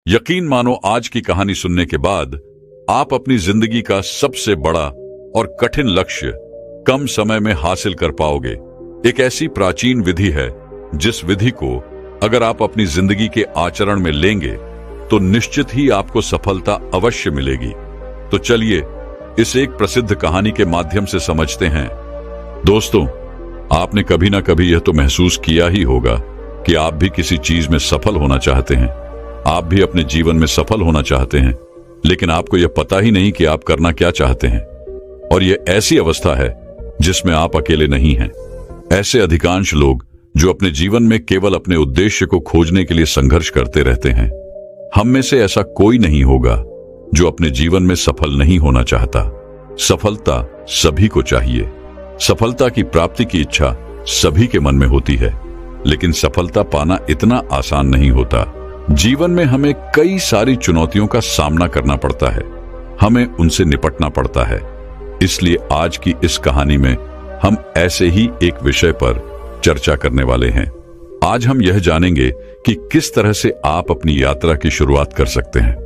यकीन मानो आज की कहानी सुनने के बाद आप अपनी जिंदगी का सबसे बड़ा और कठिन लक्ष्य कम समय में हासिल कर पाओगे। एक ऐसी प्राचीन विधि है जिस विधि को अगर आप अपनी जिंदगी के आचरण में लेंगे तो निश्चित ही आपको सफलता अवश्य मिलेगी। तो चलिए इस एक प्रसिद्ध कहानी के माध्यम से समझते हैं। दोस्तों, आपने कभी ना कभी यह तो महसूस किया ही होगा कि आप भी किसी चीज में सफल होना चाहते हैं। आप भी अपने जीवन में सफल होना चाहते हैं, लेकिन आपको यह पता ही नहीं कि आप करना क्या चाहते हैं। और यह ऐसी अवस्था है जिसमें आप अकेले नहीं हैं। ऐसे अधिकांश लोग जो अपने जीवन में केवल अपने उद्देश्य को खोजने के लिए संघर्ष करते रहते हैं। हम में से ऐसा कोई नहीं होगा जो अपने जीवन में सफल नहीं होना चाहता। सफलता सभी को चाहिए। सफलता की प्राप्ति की इच्छा सभी के मन में होती है, लेकिन सफलता पाना इतना आसान नहीं होता। जीवन में हमें कई सारी चुनौतियों का सामना करना पड़ता है, हमें उनसे निपटना पड़ता है। इसलिए आज की इस कहानी में हम ऐसे ही एक विषय पर चर्चा करने वाले हैं। आज हम यह जानेंगे कि किस तरह से आप अपनी यात्रा की शुरुआत कर सकते हैं।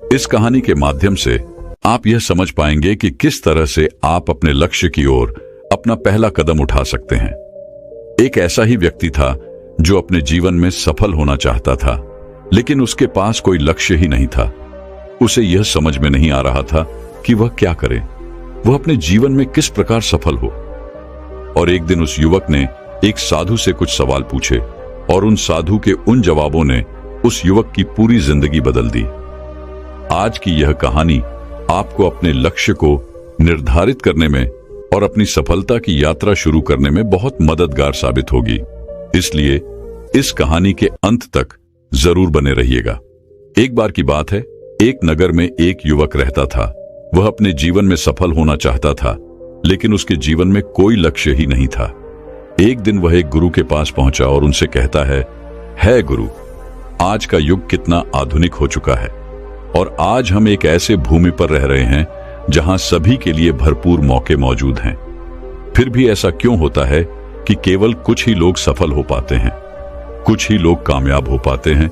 इस कहानी के माध्यम से आप यह समझ पाएंगे कि किस तरह से आप अपने लक्ष्य की ओर अपना पहला कदम उठा सकते हैं। एक ऐसा ही व्यक्ति था जो अपने जीवन में सफल होना चाहता था, लेकिन उसके पास कोई लक्ष्य ही नहीं था। उसे यह समझ में नहीं आ रहा था कि वह क्या करे, वह अपने जीवन में किस प्रकार सफल हो। और एक दिन उस युवक ने एक साधु से कुछ सवाल पूछे और उन साधु के उन जवाबों ने उस युवक की पूरी जिंदगी बदल दी। आज की यह कहानी आपको अपने लक्ष्य को निर्धारित करने में और अपनी सफलता की यात्रा शुरू करने में बहुत मददगार साबित होगी। इसलिए इस कहानी के अंत तक जरूर बने रहिएगा। एक बार की बात है, एक नगर में एक युवक रहता था। वह अपने जीवन में सफल होना चाहता था, लेकिन उसके जीवन में कोई लक्ष्य ही नहीं था। एक दिन वह एक गुरु के पास पहुंचा और उनसे कहता है गुरु, आज का युग कितना आधुनिक हो चुका है और आज हम एक ऐसे भूमि पर रह रहे हैं जहां सभी के लिए भरपूर मौके मौजूद हैं। फिर भी ऐसा क्यों होता है कि केवल कुछ ही लोग सफल हो पाते हैं, कुछ ही लोग कामयाब हो पाते हैं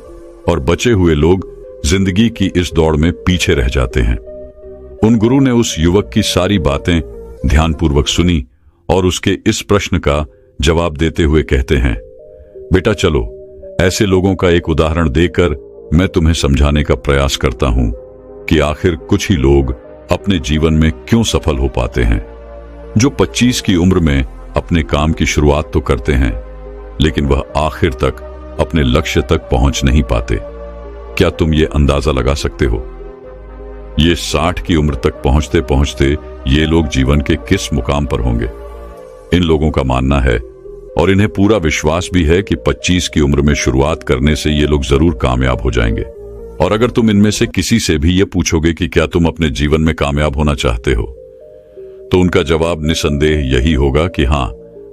और बचे हुए लोग जिंदगी की इस दौड़ में पीछे रह जाते हैं। उन गुरु ने उस युवक की सारी बातें ध्यानपूर्वक सुनी और उसके इस प्रश्न का जवाब देते हुए कहते हैं, बेटा चलो, ऐसे लोगों का एक उदाहरण देकर मैं तुम्हें समझाने का प्रयास करता हूं कि आखिर कुछ ही लोग अपने जीवन में क्यों सफल हो पाते हैं। जो 25 की उम्र में अपने काम की शुरुआत तो करते हैं, लेकिन वह आखिर तक अपने लक्ष्य तक पहुंच नहीं पाते। क्या तुम ये अंदाजा लगा सकते हो? ये 60 की उम्र तक पहुंचते पहुंचते ये लोग जीवन के किस मुकाम पर होंगे? इन लोगों का मानना है और इन्हें पूरा विश्वास भी है कि 25 की उम्र में शुरुआत करने से ये लोग जरूर कामयाब हो जाएंगे। और अगर तुम इनमें से किसी से भी ये पूछोगे कि क्या तुम अपने जीवन में कामयाब होना चाहते हो, तो उनका जवाब निसंदेह यही होगा कि हां,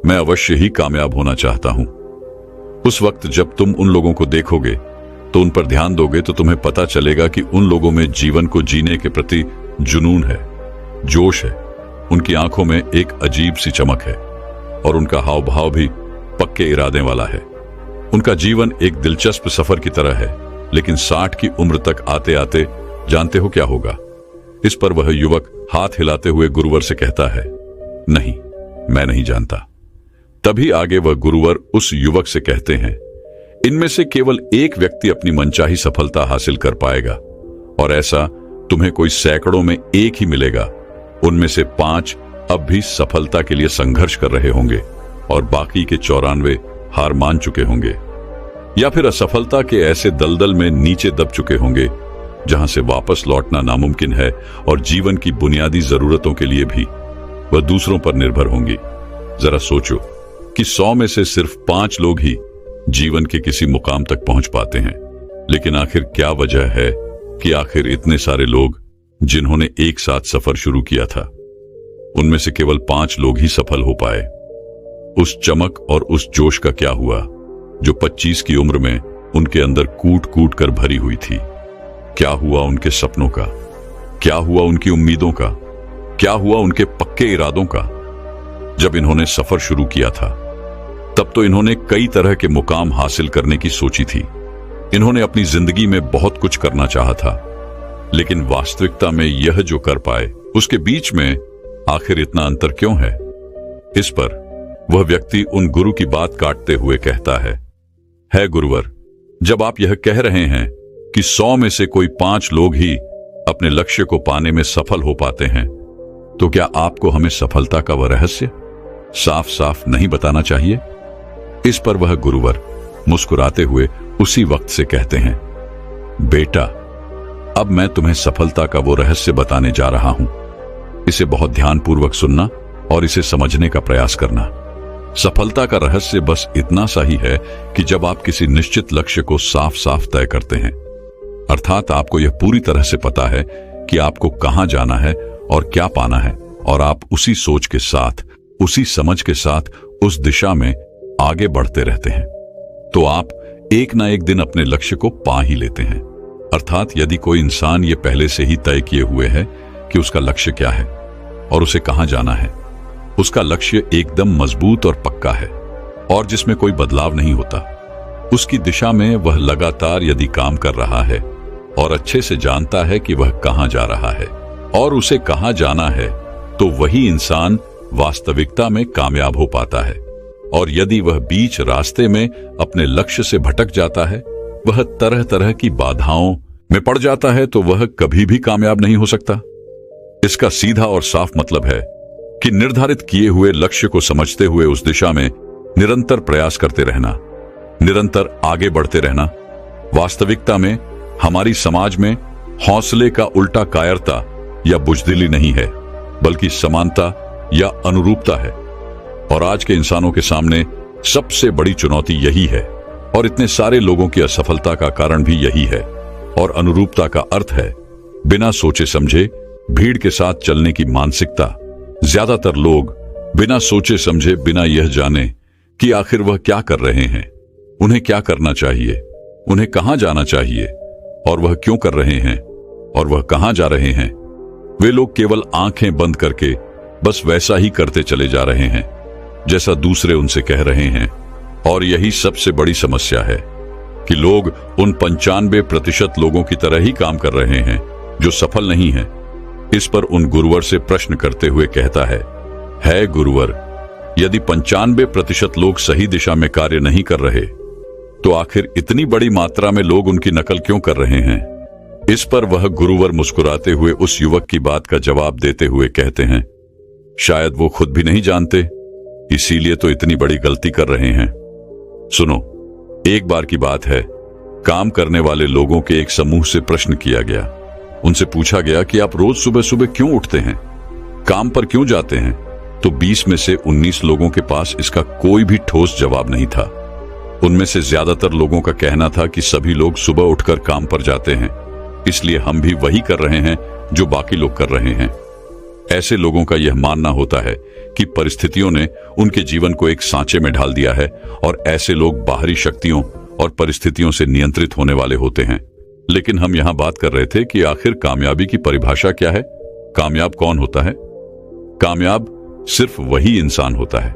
मैं अवश्य ही कामयाब होना चाहता हूं। उस वक्त जब तुम उन लोगों को देखोगे तो उन पर ध्यान दोगे तो तुम्हें पता चलेगा कि उन लोगों में जीवन को जीने के प्रति जुनून है, जोश है। उनकी आंखों में एक अजीब सी चमक है और उनका हाव भाव भी पक्के इरादे वाला है। उनका जीवन एक दिलचस्प सफर की तरह है, लेकिन 60 की उम्र तक आते आते जानते हो क्या होगा? इस पर वह युवक हाथ हिलाते हुए गुरुवर से कहता है, नहीं, मैं नहीं जानता। तभी आगे वह गुरुवर उस युवक से कहते हैं, इनमें से केवल एक व्यक्ति अपनी मनचाही सफलता हासिल कर पाएगा और ऐसा तुम्हें कोई सैकड़ों में एक ही मिलेगा। उनमें से 5 अब भी सफलता के लिए संघर्ष कर रहे होंगे और बाकी के 94 हार मान चुके होंगे या फिर असफलता के ऐसे दलदल में नीचे दब चुके होंगे जहां से वापस लौटना नामुमकिन है और जीवन की बुनियादी जरूरतों के लिए भी वह दूसरों पर निर्भर होंगी। जरा सोचो कि 100 में से सिर्फ 5 लोग ही जीवन के किसी मुकाम तक पहुंच पाते हैं। लेकिन आखिर क्या वजह है कि आखिर इतने सारे लोग जिन्होंने एक साथ सफर शुरू किया था, उनमें से केवल 5 लोग ही सफल हो पाए? उस चमक और उस जोश का क्या हुआ जो 25 की उम्र में उनके अंदर कूट कूट कर भरी हुई थी? क्या हुआ उनके सपनों का? क्या हुआ उनकी उम्मीदों का? क्या हुआ उनके पक्के इरादों का? जब इन्होंने सफर शुरू किया था तब तो इन्होंने कई तरह के मुकाम हासिल करने की सोची थी, इन्होंने अपनी जिंदगी में बहुत कुछ करना चाहा था, लेकिन वास्तविकता में यह जो कर पाए उसके बीच में आखिर इतना अंतर क्यों है? इस पर वह व्यक्ति उन गुरु की बात काटते हुए कहता है गुरुवर, जब आप यह कह रहे हैं कि 100 में से कोई 5 लोग ही अपने लक्ष्य को पाने में सफल हो पाते हैं, तो क्या आपको हमें सफलता का वह रहस्य साफ साफ नहीं बताना चाहिए? इस पर वह गुरुवर मुस्कुराते हुए उसी वक्त से कहते हैं, बेटा, अब मैं तुम्हें सफलता का वो रहस्य बताने जा रहा हूं। इसे बहुत ध्यानपूर्वक सुनना और इसे समझने का प्रयास करना। सफलता का रहस्य बस इतना सा ही है कि जब आप किसी निश्चित लक्ष्य को साफ साफ तय करते हैं, अर्थात आपको यह पूरी तरह से पता है कि आपको कहां जाना है और क्या पाना है, और आप उसी सोच के साथ, उसी समझ के साथ उस दिशा में आगे बढ़ते रहते हैं, तो आप एक ना एक दिन अपने लक्ष्य को पा ही लेते हैं। अर्थात यदि कोई इंसान ये पहले से ही तय किए हुए है कि उसका लक्ष्य क्या है और उसे कहां जाना है, उसका लक्ष्य एकदम मजबूत और पक्का है और जिसमें कोई बदलाव नहीं होता, उसकी दिशा में वह लगातार यदि काम कर रहा है और अच्छे से जानता है कि वह कहां जा रहा है और उसे कहां जाना है, तो वही इंसान वास्तविकता में कामयाब हो पाता है। और यदि वह बीच रास्ते में अपने लक्ष्य से भटक जाता है, वह तरह तरह की बाधाओं में पड़ जाता है, तो वह कभी भी कामयाब नहीं हो सकता। इसका सीधा और साफ मतलब है कि निर्धारित किए हुए लक्ष्य को समझते हुए उस दिशा में निरंतर प्रयास करते रहना, निरंतर आगे बढ़ते रहना। वास्तविकता में हमारी समाज में हौसले का उल्टा कायरता या बुजदिली नहीं है, बल्कि समानता या अनुरूपता है। और आज के इंसानों के सामने सबसे बड़ी चुनौती यही है, और इतने सारे लोगों की असफलता का कारण भी यही है। और अनुरूपता का अर्थ है बिना सोचे समझे भीड़ के साथ चलने की मानसिकता। ज्यादातर लोग बिना सोचे समझे, बिना यह जाने कि आखिर वह क्या कर रहे हैं, उन्हें क्या करना चाहिए, उन्हें कहां जाना चाहिए, और वह क्यों कर रहे हैं, और वह कहां जा रहे हैं, वे लोग केवल आंखें बंद करके बस वैसा ही करते चले जा रहे हैं जैसा दूसरे उनसे कह रहे हैं। और यही सबसे बड़ी समस्या है कि लोग उन 95% लोगों की तरह ही काम कर रहे हैं जो सफल नहीं हैं। इस पर उन गुरुवर से प्रश्न करते हुए कहता है गुरुवर, यदि 95% लोग सही दिशा में कार्य नहीं कर रहे, तो आखिर इतनी बड़ी मात्रा में लोग उनकी नकल क्यों कर रहे हैं? इस पर वह गुरुवर मुस्कुराते हुए उस युवक की बात का जवाब देते हुए कहते हैं, शायद वो खुद भी नहीं जानते, इसीलिए तो इतनी बड़ी गलती कर रहे हैं। सुनो, एक बार की बात है, काम करने वाले लोगों के एक समूह से प्रश्न किया गया। उनसे पूछा गया कि आप रोज सुबह सुबह क्यों उठते हैं, काम पर क्यों जाते हैं? तो 20 में से 19 लोगों के पास इसका कोई भी ठोस जवाब नहीं था। उनमें से ज्यादातर लोगों का कहना था कि सभी लोग सुबह उठकर काम पर जाते हैं, इसलिए हम भी वही कर रहे हैं जो बाकी लोग कर रहे हैं। ऐसे लोगों का यह मानना होता है कि परिस्थितियों ने उनके जीवन को एक सांचे में ढाल दिया है और ऐसे लोग बाहरी शक्तियों और परिस्थितियों से नियंत्रित होने वाले होते हैं। लेकिन हम यहां बात कर रहे थे कि आखिर कामयाबी की परिभाषा क्या है? कामयाब कौन होता है? कामयाब सिर्फ वही इंसान होता है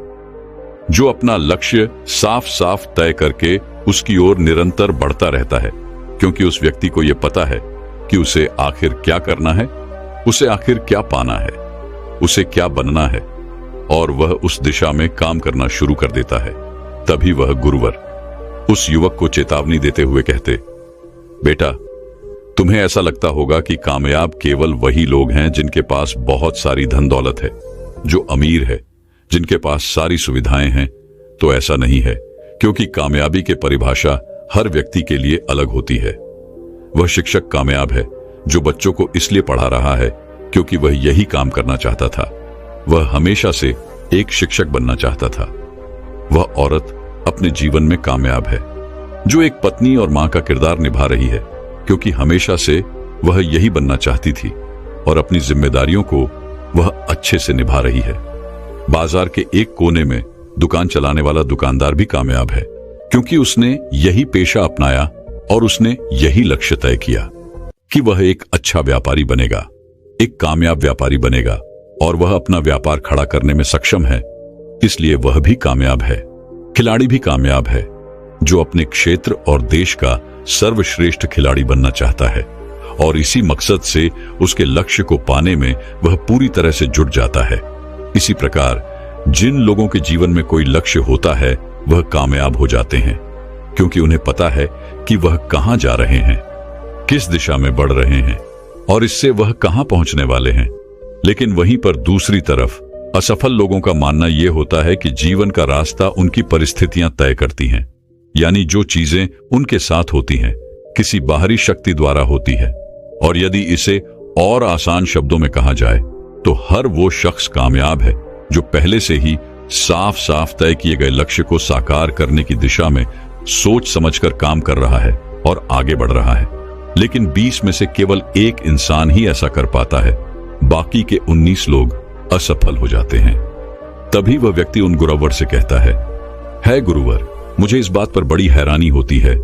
जो अपना लक्ष्य साफ साफ तय करके उसकी ओर निरंतर बढ़ता रहता है, क्योंकि उस व्यक्ति को यह पता है कि उसे आखिर क्या करना है, उसे आखिर क्या पाना है, उसे क्या बनना है, और वह उस दिशा में काम करना शुरू कर देता है। तभी वह गुरुवर उस युवक को चेतावनी देते हुए कहते, बेटा, तुम्हें ऐसा लगता होगा कि कामयाब केवल वही लोग हैं जिनके पास बहुत सारी धन दौलत है, जो अमीर है, जिनके पास सारी सुविधाएं हैं। तो ऐसा नहीं है, क्योंकि कामयाबी की परिभाषा हर व्यक्ति के लिए अलग होती है। वह शिक्षक कामयाब है जो बच्चों को इसलिए पढ़ा रहा है क्योंकि वह यही काम करना चाहता था। वह हमेशा से एक शिक्षक बनना चाहता था। वह औरत अपने जीवन में कामयाब है जो एक पत्नी और मां का किरदार निभा रही है, क्योंकि हमेशा से वह यही बनना चाहती थी और अपनी जिम्मेदारियों को वह अच्छे से निभा रही है। बाजार के एक कोने में दुकान चलाने वाला दुकानदार भी कामयाब है, क्योंकि उसने यही पेशा अपनाया और उसने यही लक्ष्य तय किया कि वह एक अच्छा व्यापारी बनेगा, एक कामयाब व्यापारी बनेगा, और वह अपना व्यापार खड़ा करने में सक्षम है, इसलिए वह भी कामयाब है। खिलाड़ी भी कामयाब है जो अपने क्षेत्र और देश का सर्वश्रेष्ठ खिलाड़ी बनना चाहता है और इसी मकसद से उसके लक्ष्य को पाने में वह पूरी तरह से जुट जाता है। इसी प्रकार जिन लोगों के जीवन में कोई लक्ष्य होता है वह कामयाब हो जाते हैं, क्योंकि उन्हें पता है कि वह कहां जा रहे हैं, किस दिशा में बढ़ रहे हैं और इससे वह कहां पहुंचने वाले हैं। लेकिन वहीं पर दूसरी तरफ असफल लोगों का मानना यह होता है कि जीवन का रास्ता उनकी परिस्थितियां तय करती हैं, यानी जो चीजें उनके साथ होती हैं किसी बाहरी शक्ति द्वारा होती है। और यदि इसे और आसान शब्दों में कहा जाए तो हर वो शख्स कामयाब है जो पहले से ही साफ साफ तय किए गए लक्ष्य को साकार करने की दिशा में सोच समझकर काम कर रहा है और आगे बढ़ रहा है। लेकिन 20 में से केवल एक इंसान ही ऐसा कर पाता है, बाकी के 19 लोग असफल हो जाते हैं। तभी वह व्यक्ति उन गुरुवर से कहता है गुरुवर, मुझे इस बात पर बड़ी हैरानी होती है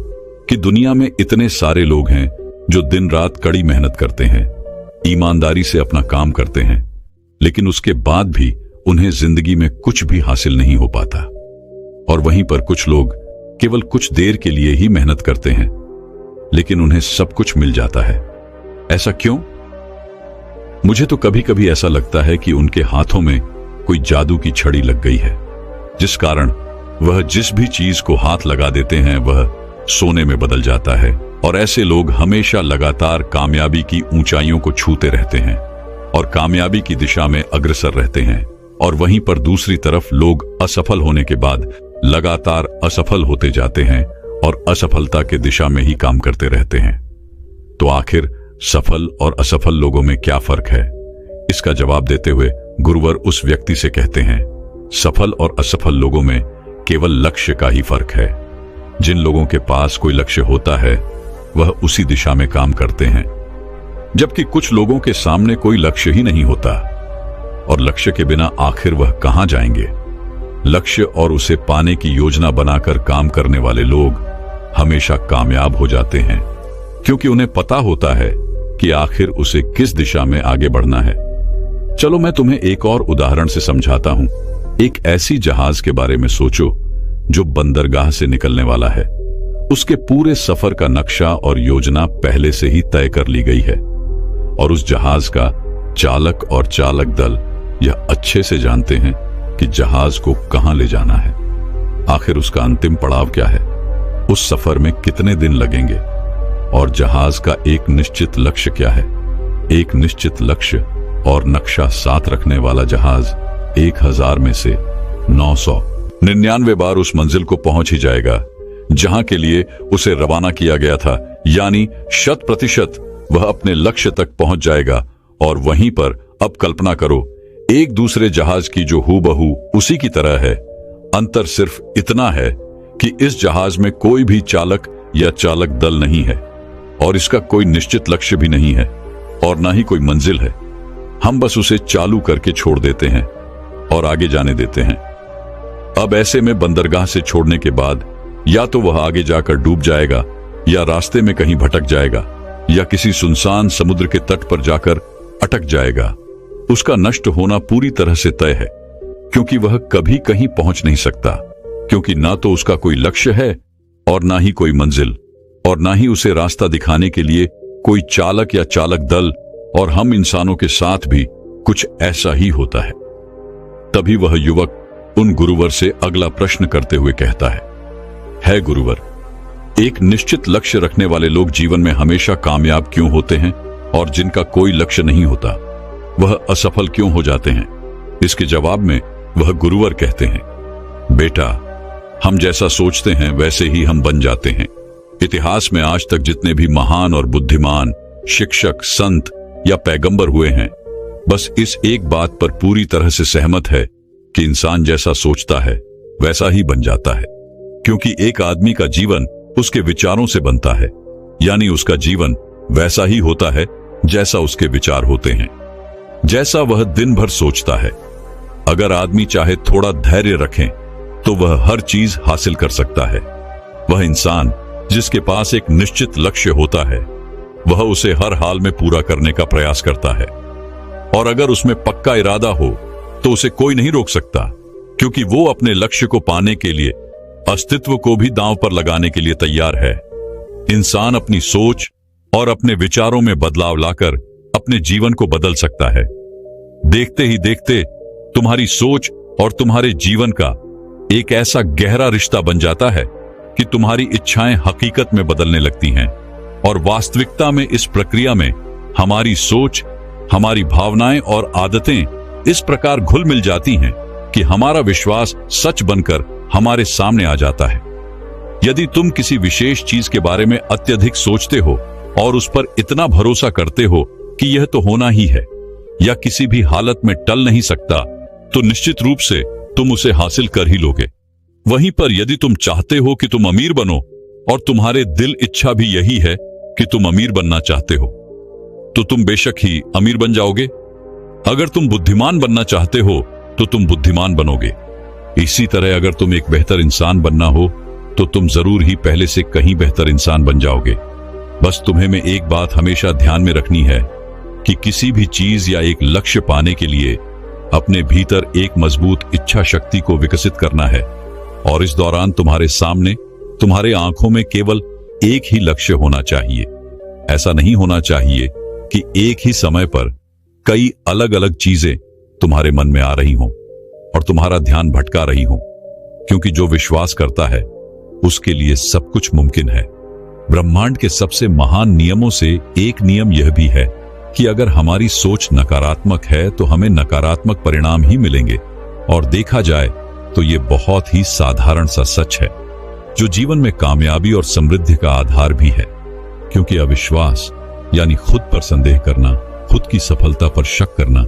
कि दुनिया में इतने सारे लोग हैं जो दिन रात कड़ी मेहनत करते हैं, ईमानदारी से अपना काम करते हैं, लेकिन उसके बाद भी उन्हें जिंदगी में कुछ भी हासिल नहीं हो पाता। और वहीं पर कुछ लोग केवल कुछ देर के लिए ही मेहनत करते हैं, लेकिन उन्हें सब कुछ मिल जाता है। ऐसा क्यों? मुझे तो कभी कभी ऐसा लगता है कि उनके हाथों में कोई जादू की छड़ी लग गई है, जिस कारण वह जिस भी चीज को हाथ लगा देते हैं वह सोने में बदल जाता है। और ऐसे लोग हमेशा लगातार कामयाबी की ऊंचाइयों को छूते रहते हैं और कामयाबी की दिशा में अग्रसर रहते हैं। और वहीं पर दूसरी तरफ लोग असफल होने के बाद लगातार असफल होते जाते हैं और असफलता के दिशा में ही काम करते रहते हैं। तो आखिर सफल और असफल लोगों में क्या फर्क है? इसका जवाब देते हुए गुरुवर उस व्यक्ति से कहते हैं, सफल और असफल लोगों में केवल लक्ष्य का ही फर्क है। जिन लोगों के पास कोई लक्ष्य होता है वह उसी दिशा में काम करते हैं, जबकि कुछ लोगों के सामने कोई लक्ष्य ही नहीं होता और लक्ष्य के बिना आखिर वह कहां जाएंगे। लक्ष्य और उसे पाने की योजना बनाकर काम करने वाले लोग हमेशा कामयाब हो जाते हैं, क्योंकि उन्हें पता होता है कि आखिर उसे किस दिशा में आगे बढ़ना है। चलो मैं तुम्हें एक और उदाहरण से समझाता हूं। एक ऐसी जहाज के बारे में सोचो जो बंदरगाह से निकलने वाला है। उसके पूरे सफर का नक्शा और योजना पहले से ही तय कर ली गई है और उस जहाज का चालक और चालक दल यह अच्छे से जानते हैं कि जहाज को कहां ले जाना है। आखिर उसका अंतिम पड़ाव क्या है, उस सफर में कितने दिन लगेंगे और जहाज का एक निश्चित लक्ष्य क्या है। एक निश्चित लक्ष्य और नक्शा साथ रखने वाला जहाज 1000 में से 999 बार उस मंजिल को पहुंच ही जाएगा जहां के लिए उसे रवाना किया गया था, यानी 100% वह अपने लक्ष्य तक पहुंच जाएगा। और वहीं पर अब कल्पना करो, एक दूसरे जहाज की जो हूबहू उसी की तरह है। अंतर सिर्फ इतना है कि इस जहाज में कोई भी चालक या चालक दल नहीं है और इसका कोई निश्चित लक्ष्य भी नहीं है और ना ही कोई मंजिल है। हम बस उसे चालू करके छोड़ देते हैं और आगे जाने देते हैं। अब ऐसे में बंदरगाह से छोड़ने के बाद या तो वह आगे जाकर डूब जाएगा या रास्ते में कहीं भटक जाएगा या किसी सुनसान समुद्र के तट पर जाकर अटक जाएगा। उसका नष्ट होना पूरी तरह से तय है, क्योंकि वह कभी कहीं पहुंच नहीं सकता, क्योंकि ना तो उसका कोई लक्ष्य है और ना ही कोई मंजिल और ना ही उसे रास्ता दिखाने के लिए कोई चालक या चालक दल। और हम इंसानों के साथ भी कुछ ऐसा ही होता है। तभी वह युवक उन गुरुवर से अगला प्रश्न करते हुए कहता है गुरुवर, एक निश्चित लक्ष्य रखने वाले लोग जीवन में हमेशा कामयाब क्यों होते हैं और जिनका कोई लक्ष्य नहीं होता वह असफल क्यों हो जाते हैं? इसके जवाब में वह गुरुवर कहते हैं, बेटा, हम जैसा सोचते हैं वैसे ही हम बन जाते हैं। इतिहास में आज तक जितने भी महान और बुद्धिमान शिक्षक, संत या पैगंबर हुए हैं, बस इस एक बात पर पूरी तरह से सहमत है कि इंसान जैसा सोचता है वैसा ही बन जाता है, क्योंकि एक आदमी का जीवन उसके विचारों से बनता है, यानी उसका जीवन वैसा ही होता है जैसा उसके विचार होते हैं, जैसा वह दिन भर सोचता है। अगर आदमी चाहे थोड़ा धैर्य रखें तो वह हर चीज हासिल कर सकता है। वह इंसान जिसके पास एक निश्चित लक्ष्य होता है वह उसे हर हाल में पूरा करने का प्रयास करता है, और अगर उसमें पक्का इरादा हो तो उसे कोई नहीं रोक सकता, क्योंकि वो अपने लक्ष्य को पाने के लिए अस्तित्व को भी दांव पर लगाने के लिए तैयार है। इंसान अपनी सोच और अपने विचारों में बदलाव लाकर अपने जीवन को बदल सकता है। देखते ही देखते तुम्हारी सोच और तुम्हारे जीवन का एक ऐसा गहरा रिश्ता बन जाता है कि तुम्हारी इच्छाएं हकीकत में बदलने लगती हैं। और वास्तविकता में इस प्रक्रिया में हमारी सोच, हमारी भावनाएं और आदतें इस प्रकार घुल मिल जाती हैं कि हमारा विश्वास सच बनकर हमारे सामने आ जाता है। यदि तुम किसी विशेष चीज के बारे में अत्यधिक सोचते हो और उस पर इतना भरोसा करते हो कि यह तो होना ही है या किसी भी हालत में टल नहीं सकता, तो निश्चित रूप से तुम उसे हासिल कर ही लोगे। वहीं पर यदि तुम चाहते हो कि तुम अमीर बनो और तुम्हारे दिल इच्छा भी यही है कि तुम अमीर बनना चाहते हो, तो तुम बेशक ही अमीर बन जाओगे। अगर तुम बुद्धिमान बनना चाहते हो तो तुम बुद्धिमान बनोगे। इसी तरह अगर तुम एक बेहतर इंसान बनना हो तो तुम जरूर ही पहले से कहीं बेहतर इंसान बन जाओगे। बस तुम्हें में एक बात हमेशा ध्यान में रखनी है कि किसी भी चीज या एक लक्ष्य पाने के लिए अपने भीतर एक मजबूत इच्छा शक्ति को विकसित करना है। और इस दौरान तुम्हारे सामने, तुम्हारे आंखों में केवल एक ही लक्ष्य होना चाहिए। ऐसा नहीं होना चाहिए कि एक ही समय पर कई अलग अलग चीजें तुम्हारे मन में आ रही हों और तुम्हारा ध्यान भटका रही हों, क्योंकि जो विश्वास करता है उसके लिए सब कुछ मुमकिन है। ब्रह्मांड के सबसे महान नियमों से एक नियम यह भी है कि अगर हमारी सोच नकारात्मक है तो हमें नकारात्मक परिणाम ही मिलेंगे। और देखा जाए तो ये बहुत ही साधारण सा सच है जो जीवन में कामयाबी और समृद्धि का आधार भी है। क्योंकि अविश्वास यानी खुद पर संदेह करना, खुद की सफलता पर शक करना,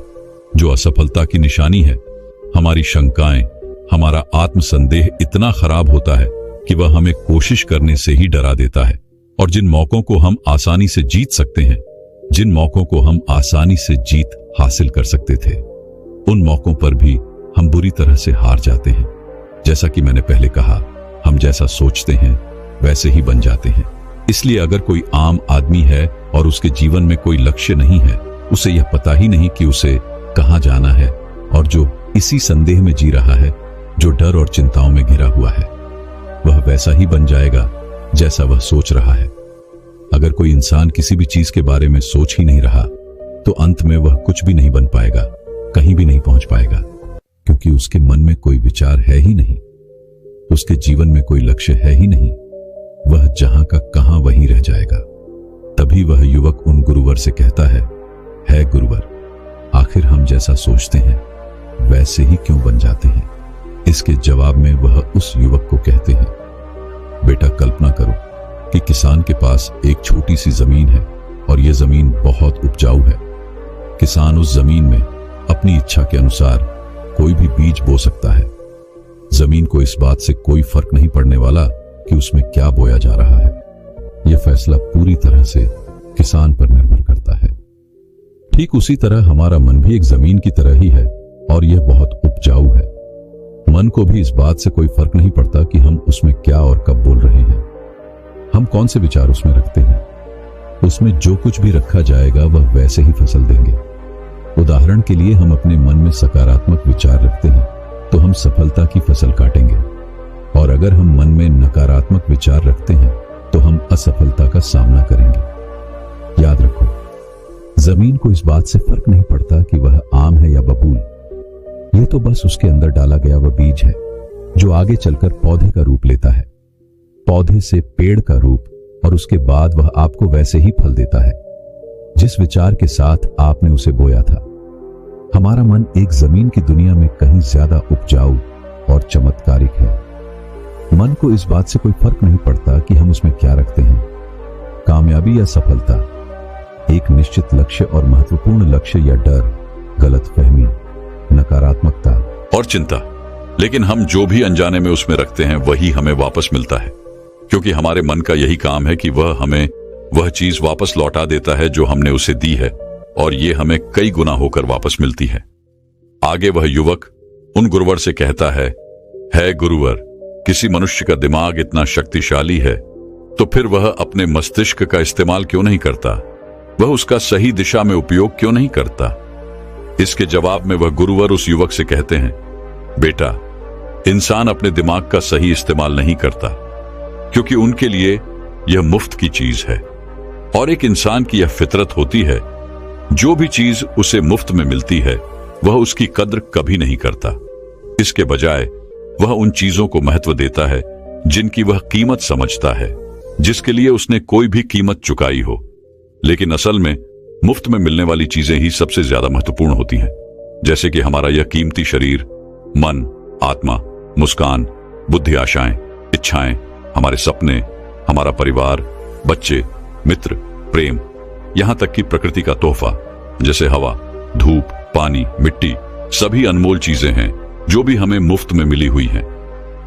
जो असफलता की निशानी है, हमारी शंकाएं, हमारा आत्मसंदेह इतना खराब होता है कि वह हमें कोशिश करने से ही डरा देता है। और जिन मौकों को हम आसानी से जीत सकते हैं, जिन मौकों को हम आसानी से जीत हासिल कर सकते थे, उन मौकों पर भी हम बुरी तरह से हार जाते हैं। जैसा कि मैंने पहले कहा, हम जैसा सोचते हैं वैसे ही बन जाते हैं। इसलिए अगर कोई आम आदमी है और उसके जीवन में कोई लक्ष्य नहीं है, उसे यह पता ही नहीं कि उसे कहां जाना है, और जो इसी संदेह में जी रहा है, जो डर और चिंताओं में घिरा हुआ है, वह वैसा ही बन जाएगा जैसा वह सोच रहा है। अगर कोई इंसान किसी भी चीज के बारे में सोच ही नहीं रहा तो अंत में वह कुछ भी नहीं बन पाएगा, कहीं भी नहीं पहुंच पाएगा, क्योंकि उसके मन में कोई विचार है ही नहीं, उसके जीवन में कोई लक्ष्य है ही नहीं। वह जहां का कहां वहीं रह जाएगा। तभी वह युवक उन गुरुवर से कहता है गुरुवर, आखिर हम जैसा सोचते हैं वैसे ही क्यों बन जाते हैं? इसके जवाब में वह उस युवक को कहते हैं, बेटा कल्पना करो कि किसान के पास एक छोटी सी जमीन है और यह जमीन बहुत उपजाऊ है। किसान उस जमीन में अपनी इच्छा के अनुसार कोई भी बीज बो सकता है। जमीन को इस बात से कोई फर्क नहीं पड़ने वाला कि उसमें क्या बोया जा रहा है। यह फैसला पूरी तरह से किसान पर निर्भर करता है। ठीक उसी तरह हमारा मन भी एक जमीन की तरह ही है और यह बहुत उपजाऊ है। मन को भी इस बात से कोई फर्क नहीं पड़ता कि हम उसमें क्या और कब बोल रहे हैं, हम कौन से विचार उसमें रखते हैं। उसमें जो कुछ भी रखा जाएगा वह वैसे ही फसल देंगे। उदाहरण के लिए, हम अपने मन में सकारात्मक विचार रखते हैं तो हम सफलता की फसल काटेंगे, और अगर हम मन में नकारात्मक विचार रखते हैं तो हम असफलता का सामना करेंगे। याद रखो, जमीन को इस बात से फर्क नहीं पड़ता कि वह आम है या बबूल। यह तो बस उसके अंदर डाला गया वह बीज है जो आगे चलकर पौधे का रूप लेता है, पौधे से पेड़ का रूप, और उसके बाद वह आपको वैसे ही फल देता है जिस विचार के साथ आपने उसे बोया था। हमारा मन एक जमीन की दुनिया में कहीं ज्यादा उपजाऊ और चमत्कारिक है। मन को इस बात से कोई फर्क नहीं पड़ता कि हम उसमें क्या रखते हैं, कामयाबी या सफलता, एक निश्चित लक्ष्य और महत्वपूर्ण लक्ष्य या डर, गलतफहमी, नकारात्मकता और चिंता। लेकिन हम जो भी अनजाने में उसमें रखते हैं वही हमें वापस मिलता है, क्योंकि हमारे मन का यही काम है कि वह हमें वह चीज वापस लौटा देता है जो हमने उसे दी है, और ये हमें कई गुना होकर वापस मिलती है। आगे वह युवक उन गुरुवर से कहता है गुरुवर, किसी मनुष्य का दिमाग इतना शक्तिशाली है तो फिर वह अपने मस्तिष्क का इस्तेमाल क्यों नहीं करता? वह उसका सही दिशा में उपयोग क्यों नहीं करता? इसके जवाब में वह गुरुवर उस युवक से कहते हैं, बेटा, इंसान अपने दिमाग का सही इस्तेमाल नहीं करता, क्योंकि उनके लिए यह मुफ्त की चीज है और एक इंसान की यह फितरत होती है, जो भी चीज उसे मुफ्त में मिलती है वह उसकी कद्र कभी नहीं करता। इसके बजाय वह उन चीजों को महत्व देता है जिनकी वह कीमत समझता है, जिसके लिए उसने कोई भी कीमत चुकाई हो। लेकिन असल में मुफ्त में मिलने वाली चीजें ही सबसे ज्यादा महत्वपूर्ण होती हैं, जैसे कि हमारा यह कीमती शरीर, मन, आत्मा, मुस्कान, बुद्धि, आशाएं, इच्छाएं, हमारे सपने, हमारा परिवार, बच्चे, मित्र, प्रेम, यहां तक कि प्रकृति का तोहफा जैसे हवा, धूप, पानी, मिट्टी, सभी अनमोल चीजें हैं जो भी हमें मुफ्त में मिली हुई हैं।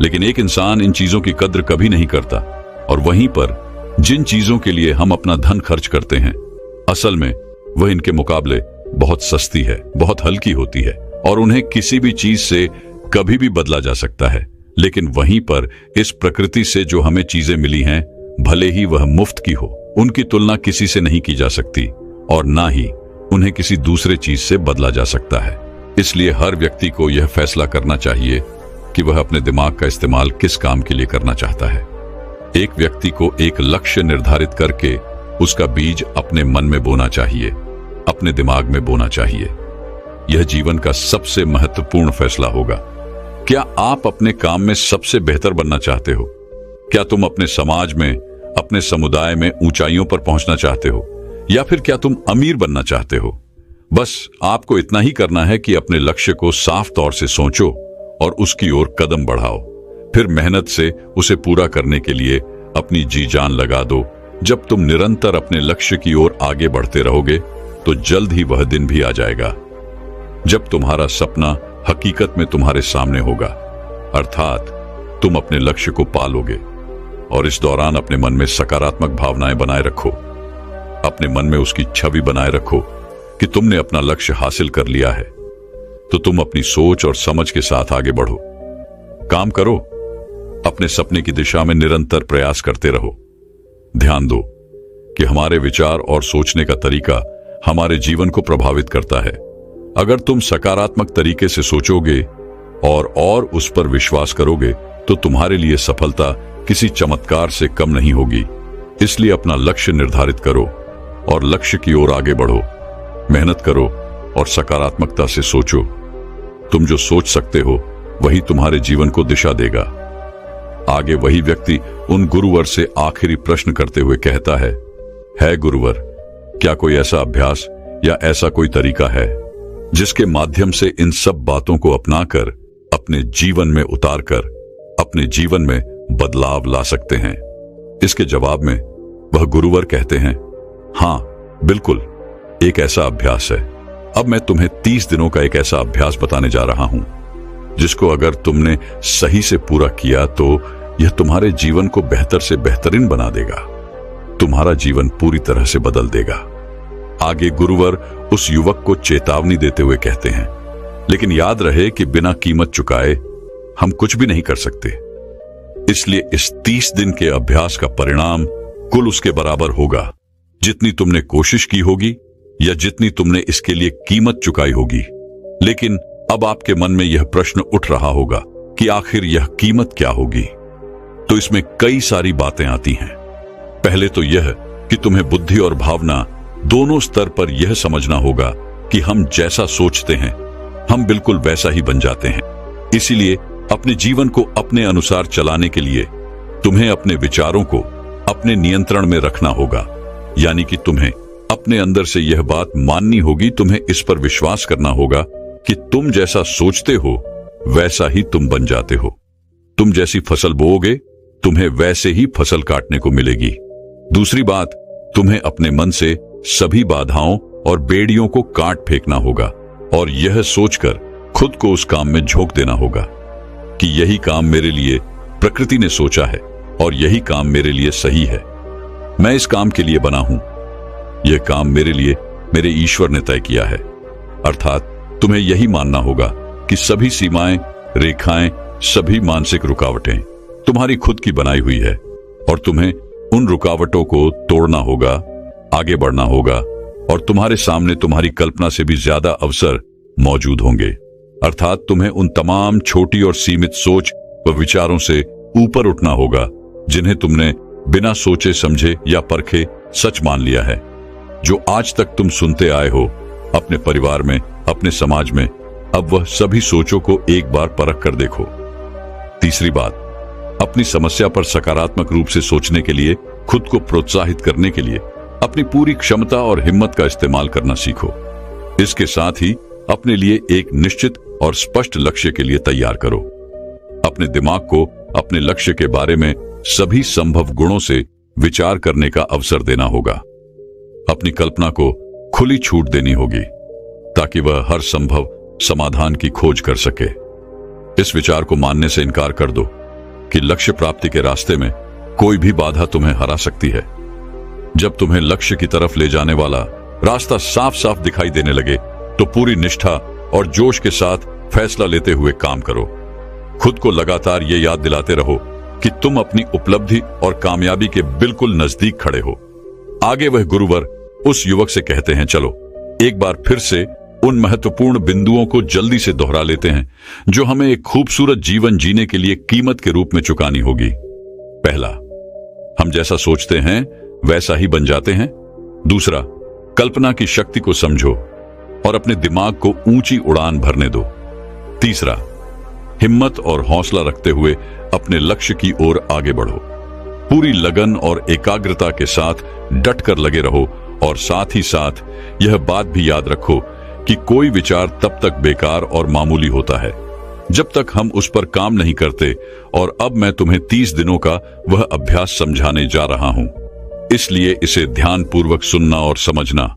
लेकिन एक इंसान इन चीजों की कद्र कभी नहीं करता, और वहीं पर जिन चीजों के लिए हम अपना धन खर्च करते हैं, असल में वह इनके मुकाबले बहुत सस्ती है, बहुत हल्की होती है और उन्हें किसी भी चीज से कभी भी बदला जा सकता है। लेकिन वहीं पर इस प्रकृति से जो हमें चीजें मिली हैं, भले ही वह मुफ्त की हो, उनकी तुलना किसी से नहीं की जा सकती और ना ही उन्हें किसी दूसरे चीज से बदला जा सकता है। इसलिए हर व्यक्ति को यह फैसला करना चाहिए कि वह अपने दिमाग का इस्तेमाल किस काम के लिए करना चाहता है। एक व्यक्ति को एक लक्ष्य निर्धारित करके उसका बीज अपने मन में बोना चाहिए, अपने दिमाग में बोना चाहिए। यह जीवन का सबसे महत्वपूर्ण फैसला होगा। क्या आप अपने काम में सबसे बेहतर बनना चाहते हो? क्या तुम अपने समाज में, अपने समुदाय में ऊंचाइयों पर पहुंचना चाहते हो, या फिर क्या तुम अमीर बनना चाहते हो? बस आपको इतना ही करना है कि अपने लक्ष्य को साफ तौर से सोचो और उसकी ओर कदम बढ़ाओ। फिर मेहनत से उसे पूरा करने के लिए अपनी जी जान लगा दो। जब तुम निरंतर अपने लक्ष्य की ओर आगे बढ़ते रहोगे तो जल्द ही वह दिन भी आ जाएगा जब तुम्हारा सपना हकीकत में तुम्हारे सामने होगा, अर्थात तुम अपने लक्ष्य को पालोगे। और इस दौरान अपने मन में सकारात्मक भावनाएं बनाए रखो। अपने मन में उसकी छवि बनाए रखो कि तुमने अपना लक्ष्य हासिल कर लिया है। तो तुम अपनी सोच और समझ के साथ आगे बढ़ो, काम करो, अपने सपने की दिशा में निरंतर प्रयास करते रहो। ध्यान दो कि हमारे विचार और सोचने का तरीका हमारे जीवन को प्रभावित करता है। अगर तुम सकारात्मक तरीके से सोचोगे और उस पर विश्वास करोगे तो तुम्हारे लिए सफलता किसी चमत्कार से कम नहीं होगी। इसलिए अपना लक्ष्य निर्धारित करो और लक्ष्य की ओर आगे बढ़ो। मेहनत करो और सकारात्मकता से सोचो। तुम जो सोच सकते हो वही तुम्हारे जीवन को दिशा देगा। आगे वही व्यक्ति उन गुरुवर से आखिरी प्रश्न करते हुए कहता है गुरुवर, क्या कोई ऐसा अभ्यास या ऐसा कोई तरीका है जिसके माध्यम से इन सब बातों को अपनाकर अपने जीवन में उतारकर अपने जीवन में बदलाव ला सकते हैं? इसके जवाब में वह गुरुवर कहते हैं, हाँ बिल्कुल, एक ऐसा अभ्यास है। अब मैं तुम्हें 30 दिनों का एक ऐसा अभ्यास बताने जा रहा हूं जिसको अगर तुमने सही से पूरा किया तो यह तुम्हारे जीवन को बेहतर से बेहतरीन बना देगा, तुम्हारा जीवन पूरी तरह से बदल देगा। आगे गुरुवर उस युवक को चेतावनी देते हुए कहते हैं, लेकिन याद रहे कि बिना कीमत चुकाए हम कुछ भी नहीं कर सकते। इसलिए इस 30 दिन के अभ्यास का परिणाम कुल उसके बराबर होगा जितनी तुमने कोशिश की होगी या जितनी तुमने इसके लिए कीमत चुकाई होगी। लेकिन अब आपके मन में यह प्रश्न उठ रहा होगा कि आखिर यह कीमत क्या होगी? तो इसमें कई सारी बातें आती हैं। पहले तो यह कि तुम्हें बुद्धि और भावना दोनों स्तर पर यह समझना होगा कि हम जैसा सोचते हैं हम बिल्कुल वैसा ही बन जाते हैं। इसीलिए अपने जीवन को अपने अनुसार चलाने के लिए तुम्हें अपने विचारों को अपने नियंत्रण में रखना होगा। यानी कि तुम्हें अपने अंदर से यह बात माननी होगी, तुम्हें इस पर विश्वास करना होगा कि तुम जैसा सोचते हो वैसा ही तुम बन जाते हो। तुम जैसी फसल बोओगे तुम्हें वैसे ही फसल काटने को मिलेगी। दूसरी बात, तुम्हें अपने मन से सभी बाधाओं और बेड़ियों को काट फेंकना होगा और यह सोचकर खुद को उस काम में झोंक देना होगा कि यही काम मेरे लिए प्रकृति ने सोचा है और यही काम मेरे लिए सही है। मैं इस काम के लिए बना हूं, यह काम मेरे लिए मेरे ईश्वर ने तय किया है। अर्थात तुम्हें यही मानना होगा कि सभी सीमाएं, रेखाएं, सभी मानसिक रुकावटें तुम्हारी खुद की बनाई हुई है और तुम्हें उन रुकावटों को तोड़ना होगा, आगे बढ़ना होगा और तुम्हारे सामने तुम्हारी कल्पना से भी ज्यादा अवसर मौजूद होंगे। अर्थात तुम्हें उन तमाम छोटी और सीमित सोच व विचारों से ऊपर उठना होगा जिन्हें तुमने बिना सोचे समझे या परखे सच मान लिया है। जो आज तक तुम सुनते आए हो अपने परिवार में, अपने समाज में, अब वह सभी सोचों को एक बार परख कर देखो। तीसरी बात, अपनी समस्या पर सकारात्मक रूप से सोचने के लिए, खुद को प्रोत्साहित करने के लिए अपनी पूरी क्षमता और हिम्मत का इस्तेमाल करना सीखो। इसके साथ ही अपने लिए एक निश्चित और स्पष्ट लक्ष्य के लिए तैयार करो। अपने दिमाग को अपने लक्ष्य के बारे में सभी संभव गुणों से विचार करने का अवसर देना होगा। अपनी कल्पना को खुली छूट देनी होगी ताकि वह हर संभव समाधान की खोज कर सके। इस विचार को मानने से इनकार कर दो कि लक्ष्य प्राप्ति के रास्ते में कोई भी बाधा तुम्हें हरा सकती है। जब तुम्हें लक्ष्य की तरफ ले जाने वाला रास्ता साफ साफ दिखाई देने लगे तो पूरी निष्ठा और जोश के साथ फैसला लेते हुए काम करो। खुद को लगातार ये याद दिलाते रहो कि तुम अपनी उपलब्धि और कामयाबी के बिल्कुल नजदीक खड़े हो। आगे वह गुरुवर उस युवक से कहते हैं, चलो एक बार फिर से उन महत्वपूर्ण बिंदुओं को जल्दी से दोहरा लेते हैं जो हमें एक खूबसूरत जीवन जीने के लिए कीमत के रूप में चुकानी होगी। पहला, हम जैसा सोचते हैं वैसा ही बन जाते हैं। दूसरा, कल्पना की शक्ति को समझो और अपने दिमाग को ऊंची उड़ान भरने दो। तीसरा, हिम्मत और हौसला रखते हुए अपने लक्ष्य की ओर आगे बढ़ो। पूरी लगन और एकाग्रता के साथ डट कर लगे रहो और साथ ही साथ यह बात भी याद रखो कि कोई विचार तब तक बेकार और मामूली होता है जब तक हम उस पर काम नहीं करते। और अब मैं तुम्हें 30 दिनों का वह अभ्यास समझाने जा रहा हूं, इसलिए इसे ध्यानपूर्वक सुनना और समझना।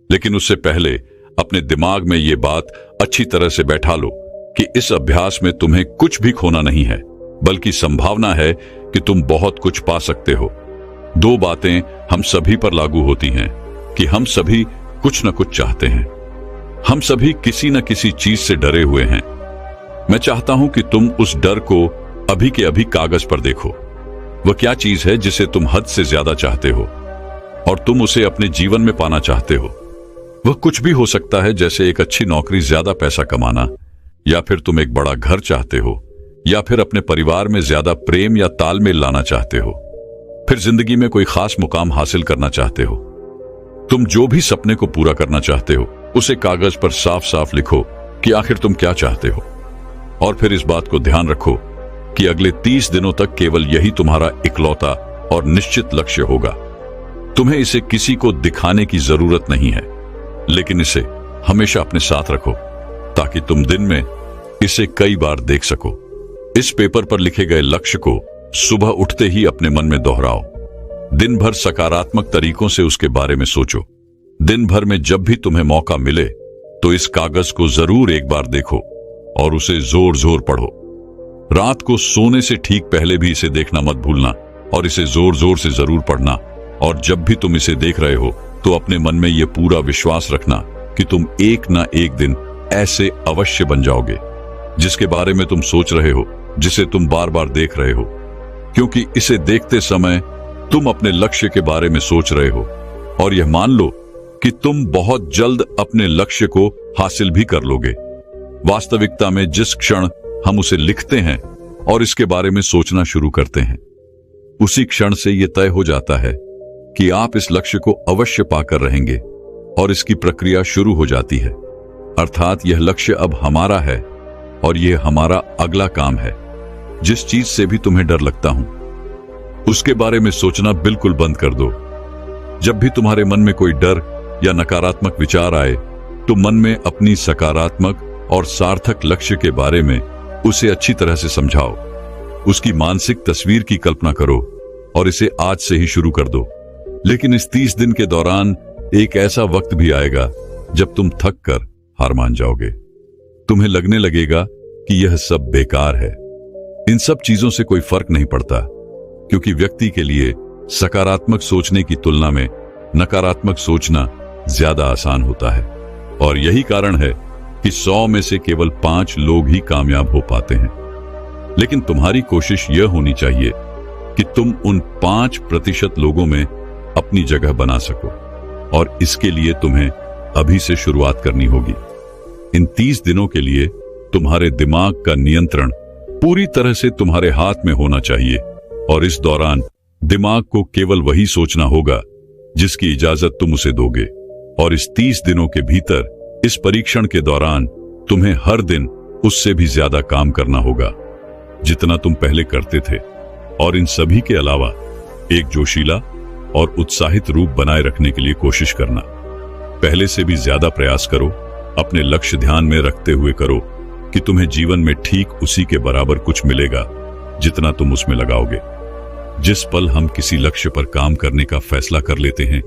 लेकिन उससे पहले अपने दिमाग में ये बात अच्छी तरह से बैठा लो कि इस अभ्यास में तुम्हें कुछ भी खोना नहीं है, बल्कि संभावना है कि तुम बहुत कुछ पा सकते हो। दो बातें हम सभी पर लागू होती हैं कि हम सभी कुछ न कुछ चाहते हैं। हम सभी किसी न किसी चीज से डरे हुए हैं। मैं चाहता हूं कि तुम उस डर को अभी के अभी कागज पर देखो। वह क्या चीज है जिसे तुम हद से ज्यादा चाहते हो और तुम उसे अपने जीवन में पाना चाहते हो। वह कुछ भी हो सकता है, जैसे एक अच्छी नौकरी, ज्यादा पैसा कमाना, या फिर तुम एक बड़ा घर चाहते हो, या फिर अपने परिवार में ज्यादा प्रेम या तालमेल लाना चाहते हो, फिर जिंदगी में कोई खास मुकाम हासिल करना चाहते हो। तुम जो भी सपने को पूरा करना चाहते हो उसे कागज पर साफ साफ लिखो कि आखिर तुम क्या चाहते हो। और फिर इस बात को ध्यान रखो कि अगले 30 दिनों तक केवल यही तुम्हारा इकलौता और निश्चित लक्ष्य होगा। तुम्हें इसे किसी को दिखाने की जरूरत नहीं है, लेकिन इसे हमेशा अपने साथ रखो ताकि तुम दिन में इसे कई बार देख सको। इस पेपर पर लिखे गए लक्ष्य को सुबह उठते ही अपने मन में दोहराओ। दिन भर सकारात्मक तरीकों से उसके बारे में सोचो। दिन भर में जब भी तुम्हें मौका मिले तो इस कागज को जरूर एक बार देखो और उसे जोर जोर पढ़ो। रात को सोने से ठीक पहले भी इसे देखना मत भूलना और इसे जोर जोर से जरूर पढ़ना। और जब भी तुम इसे देख रहे हो तो अपने मन में यह पूरा विश्वास रखना कि तुम एक ना एक दिन ऐसे अवश्य बन जाओगे जिसके बारे में तुम सोच रहे हो, जिसे तुम बार बार देख रहे हो, क्योंकि इसे देखते समय तुम अपने लक्ष्य के बारे में सोच रहे हो। और यह मान लो कि तुम बहुत जल्द अपने लक्ष्य को हासिल भी कर लोगे। वास्तविकता में जिस क्षण हम उसे लिखते हैं और इसके बारे में सोचना शुरू करते हैं, उसी क्षण से यह तय हो जाता है कि आप इस लक्ष्य को अवश्य पाकर रहेंगे और इसकी प्रक्रिया शुरू हो जाती है। अर्थात यह लक्ष्य अब हमारा है और यह हमारा अगला काम है। जिस चीज से भी तुम्हें डर लगता हूं उसके बारे में सोचना बिल्कुल बंद कर दो। जब भी तुम्हारे मन में कोई डर या नकारात्मक विचार आए तो मन में अपनी सकारात्मक और सार्थक लक्ष्य के बारे में उसे अच्छी तरह से समझाओ। उसकी मानसिक तस्वीर की कल्पना करो और इसे आज से ही शुरू कर दो। लेकिन इस 30 दिन के दौरान एक ऐसा वक्त भी आएगा जब तुम थक कर हार मान जाओगे। तुम्हें लगने लगेगा कि यह सब बेकार है। इन सब चीजों से कोई फर्क नहीं पड़ता, क्योंकि व्यक्ति के लिए सकारात्मक सोचने की तुलना में नकारात्मक सोचना ज्यादा आसान होता है। और यही कारण है कि 100 में से केवल 5 लोग ही कामयाब हो पाते हैं। लेकिन तुम्हारी कोशिश यह होनी चाहिए कि तुम उन 5% लोगों में अपनी जगह बना सको, और इसके लिए तुम्हें अभी से शुरुआत करनी होगी। इन 30 दिनों के लिए तुम्हारे दिमाग का नियंत्रण पूरी तरह से तुम्हारे हाथ में होना चाहिए, और इस दौरान दिमाग को केवल वही सोचना होगा जिसकी इजाजत तुम उसे दोगे। और इस 30 दिनों के भीतर, इस परीक्षण के दौरान, तुम्हें हर दिन उससे भी ज्यादा काम करना होगा जितना तुम पहले करते थे। और इन सभी के अलावा एक जोशीला और उत्साहित रूप बनाए रखने के लिए कोशिश करना। पहले से भी ज्यादा प्रयास करो। अपने लक्ष्य ध्यान में रखते हुए करो कि तुम्हें जीवन में ठीक उसी के बराबर कुछ मिलेगा जितना तुम उसमें लगाओगे। जिस पल हम किसी लक्ष्य पर काम करने का फैसला कर लेते हैं,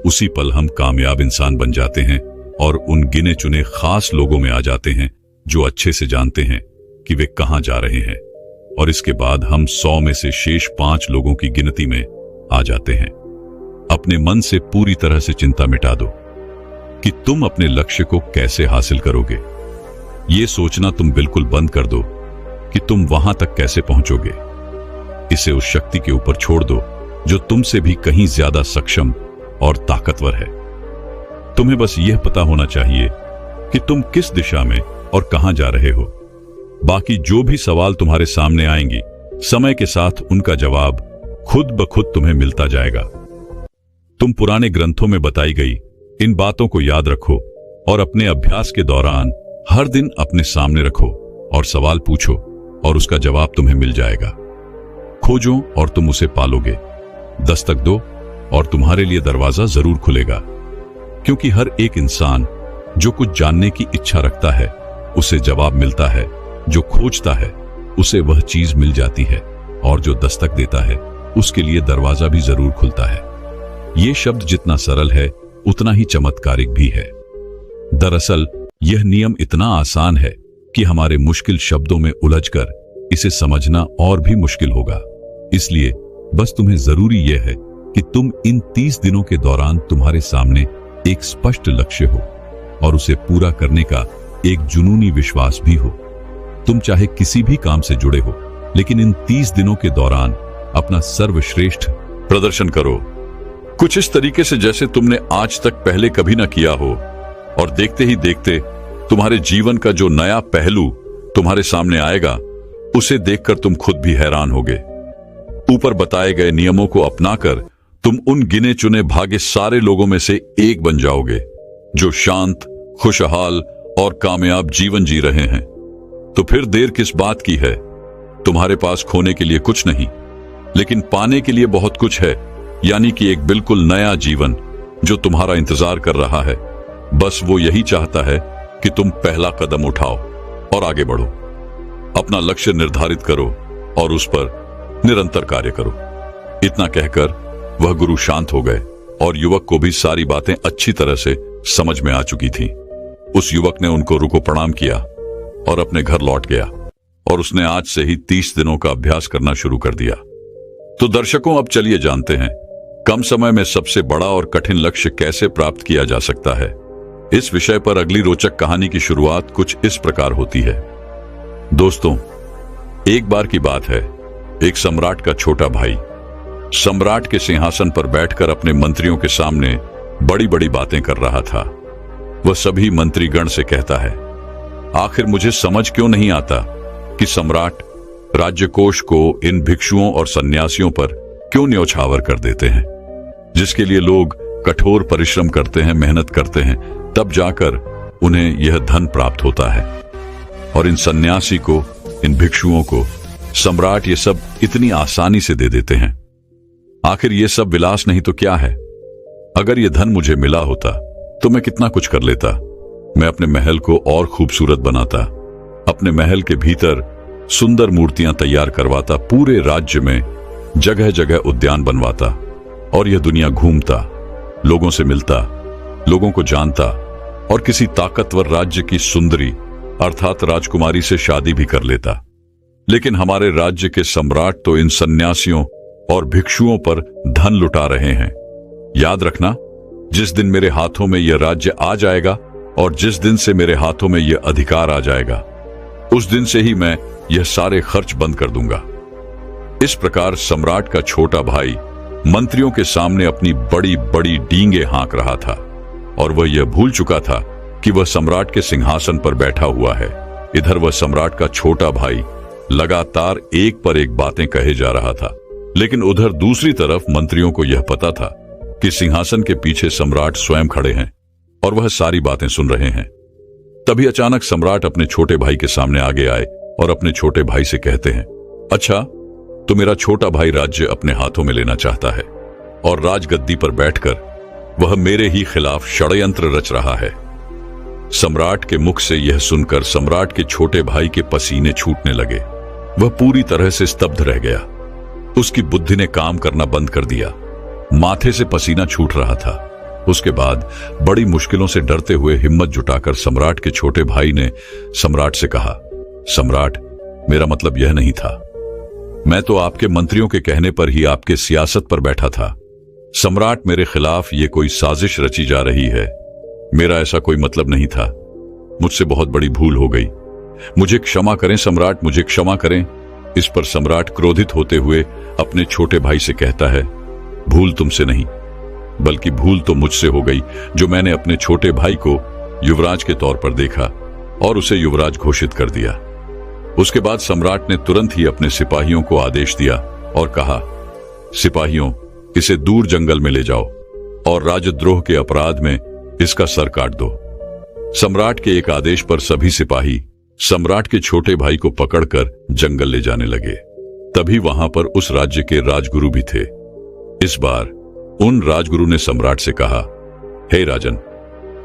उसी पल हम कामयाब इंसान बन जाते हैं और उन गिने चुने खास लोगों में आ जाते हैं जो अच्छे से जानते हैं कि वे कहां जा रहे हैं। और इसके बाद हम 100 में से शेष 5 लोगों की गिनती में आ जाते हैं। अपने मन से पूरी तरह से चिंता मिटा दो कि तुम अपने लक्ष्य को कैसे हासिल करोगे। यह सोचना तुम बिल्कुल बंद कर दो कि तुम वहां तक कैसे पहुंचोगे। इसे उस शक्ति के ऊपर छोड़ दो जो तुमसे भी कहीं ज्यादा सक्षम और ताकतवर है। तुम्हें बस यह पता होना चाहिए कि तुम किस दिशा में और कहां जा रहे हो। बाकी जो भी सवाल तुम्हारे सामने आएंगी, समय के साथ उनका जवाब खुद ब खुद तुम्हें मिलता जाएगा। तुम पुराने ग्रंथों में बताई गई इन बातों को याद रखो और अपने अभ्यास के दौरान हर दिन अपने सामने रखो और सवाल पूछो और उसका जवाब तुम्हें मिल जाएगा। खोजो और तुम उसे पालोगे। दस्तक दो और तुम्हारे लिए दरवाजा जरूर खुलेगा। क्योंकि हर एक इंसान जो कुछ जानने की इच्छा रखता है, उसे जवाब मिलता है। जो खोजता है, उसे वह चीज मिल जाती है। और जो दस्तक देता है, उसके लिए दरवाजा भी जरूर खुलता है। यह शब्द जितना सरल है, उतना ही चमत्कारिक भी है। दरअसल यह नियम इतना आसान है कि हमारे मुश्किल शब्दों में उलझकर इसे समझना और भी मुश्किल होगा। इसलिए बस तुम्हें जरूरी यह है कि तुम इन 30 दिनों के दौरान तुम्हारे सामने एक स्पष्ट लक्ष्य हो और उसे पूरा करने का एक जुनूनी विश्वास भी हो। तुम चाहे किसी भी काम से जुड़े हो, लेकिन इन 30 दिनों के दौरान अपना सर्वश्रेष्ठ प्रदर्शन करो, कुछ इस तरीके से जैसे तुमने आज तक पहले कभी ना किया हो। और देखते ही देखते तुम्हारे जीवन का जो नया पहलू तुम्हारे सामने आएगा, उसे देखकर तुम खुद भी हैरान होगे। ऊपर बताए गए नियमों को अपनाकर तुम उन गिने चुने भाग्य सारे लोगों में से एक बन जाओगे जो शांत, खुशहाल और कामयाब जीवन जी रहे हैं। तो फिर देर किस बात की है? तुम्हारे पास खोने के लिए कुछ नहीं, लेकिन पाने के लिए बहुत कुछ है। यानी कि एक बिल्कुल नया जीवन जो तुम्हारा इंतजार कर रहा है। बस वो यही चाहता है कि तुम पहला कदम उठाओ और आगे बढ़ो। अपना लक्ष्य निर्धारित करो और उस पर निरंतर कार्य करो। इतना कहकर वह गुरु शांत हो गए और युवक को भी सारी बातें अच्छी तरह से समझ में आ चुकी थी। उस युवक ने उनको रुको प्रणाम किया और अपने घर लौट गया और उसने आज से ही 30 दिनों का अभ्यास करना शुरू कर दिया। तो दर्शकों, अब चलिए जानते हैं कम समय में सबसे बड़ा और कठिन लक्ष्य कैसे प्राप्त किया जा सकता है। इस विषय पर अगली रोचक कहानी की शुरुआत कुछ इस प्रकार होती है। दोस्तों, एक बार की बात है, एक सम्राट का छोटा भाई सम्राट के सिंहासन पर बैठकर अपने मंत्रियों के सामने बड़ी बड़ी बातें कर रहा था। वह सभी मंत्रीगण से कहता है, आखिर मुझे समझ क्यों नहीं आता कि सम्राट राज्य कोष को इन भिक्षुओं और सन्यासियों पर क्यों न्योछावर कर देते हैं, जिसके लिए लोग कठोर परिश्रम करते हैं, मेहनत करते हैं, तब जाकर उन्हें यह धन प्राप्त होता है। और इन सन्यासी को, इन भिक्षुओं को सम्राट ये सब इतनी आसानी से दे देते हैं। आखिर ये सब विलास नहीं तो क्या है? अगर ये धन मुझे मिला होता तो मैं कितना कुछ कर लेता। मैं अपने महल को और खूबसूरत बनाता, अपने महल के भीतर सुंदर मूर्तियां तैयार करवाता, पूरे राज्य में जगह जगह उद्यान बनवाता और यह दुनिया घूमता, लोगों से मिलता, लोगों को जानता और किसी ताकतवर राज्य की सुंदरी अर्थात राजकुमारी से शादी भी कर लेता। लेकिन हमारे राज्य के सम्राट तो इन सन्यासियों और भिक्षुओं पर धन लुटा रहे हैं। याद रखना, जिस दिन मेरे हाथों में यह राज्य आ जाएगा और जिस दिन से मेरे हाथों में यह अधिकार आ जाएगा, उस दिन से ही मैं यह सारे खर्च बंद कर दूंगा। इस प्रकार सम्राट का छोटा भाई मंत्रियों के सामने अपनी बड़ी बड़ी डींगे हाँक रहा था और वह यह भूल चुका था कि वह सम्राट के सिंहासन पर बैठा हुआ है। इधर वह सम्राट का छोटा भाई लगातार एक पर एक बातें कहे जा रहा था, लेकिन उधर दूसरी तरफ मंत्रियों को यह पता था कि सिंहासन के पीछे सम्राट स्वयं खड़े हैं और वह सारी बातें सुन रहे हैं। तभी अचानक सम्राट अपने छोटे भाई के सामने आगे आए और अपने छोटे भाई से कहते हैं, अच्छा, तो मेरा छोटा भाई राज्य अपने हाथों में लेना चाहता है और राजगद्दी पर बैठकर वह मेरे ही खिलाफ षड्यंत्र रच रहा है। सम्राट के मुख से यह सुनकर सम्राट के छोटे भाई के पसीने छूटने लगे। वह पूरी तरह से स्तब्ध रह गया। उसकी बुद्धि ने काम करना बंद कर दिया। माथे से पसीना छूट रहा था। उसके बाद बड़ी मुश्किलों से डरते हुए हिम्मत जुटाकर सम्राट के छोटे भाई ने सम्राट से कहा, सम्राट, मेरा मतलब यह नहीं था। मैं तो आपके मंत्रियों के कहने पर ही आपके सियासत पर बैठा था। सम्राट, मेरे खिलाफ ये कोई साजिश रची जा रही है। मेरा ऐसा कोई मतलब नहीं था। मुझसे बहुत बड़ी भूल हो गई। मुझे क्षमा करें सम्राट, मुझे क्षमा करें। इस पर सम्राट क्रोधित होते हुए अपने छोटे भाई से कहता है, भूल तुमसे नहीं, बल्कि भूल तो मुझसे हो गई जो मैंने अपने छोटे भाई को युवराज के तौर पर देखा और उसे युवराज घोषित कर दिया। उसके बाद सम्राट ने तुरंत ही अपने सिपाहियों को आदेश दिया और कहा, सिपाहियों, इसे दूर जंगल में ले जाओ और राजद्रोह के अपराध में इसका सर काट दो। सम्राट के एक आदेश पर सभी सिपाही सम्राट के छोटे भाई को पकड़कर जंगल ले जाने लगे। तभी वहां पर उस राज्य के राजगुरु भी थे। इस बार उन राजगुरु ने सम्राट से कहा, हे राजन,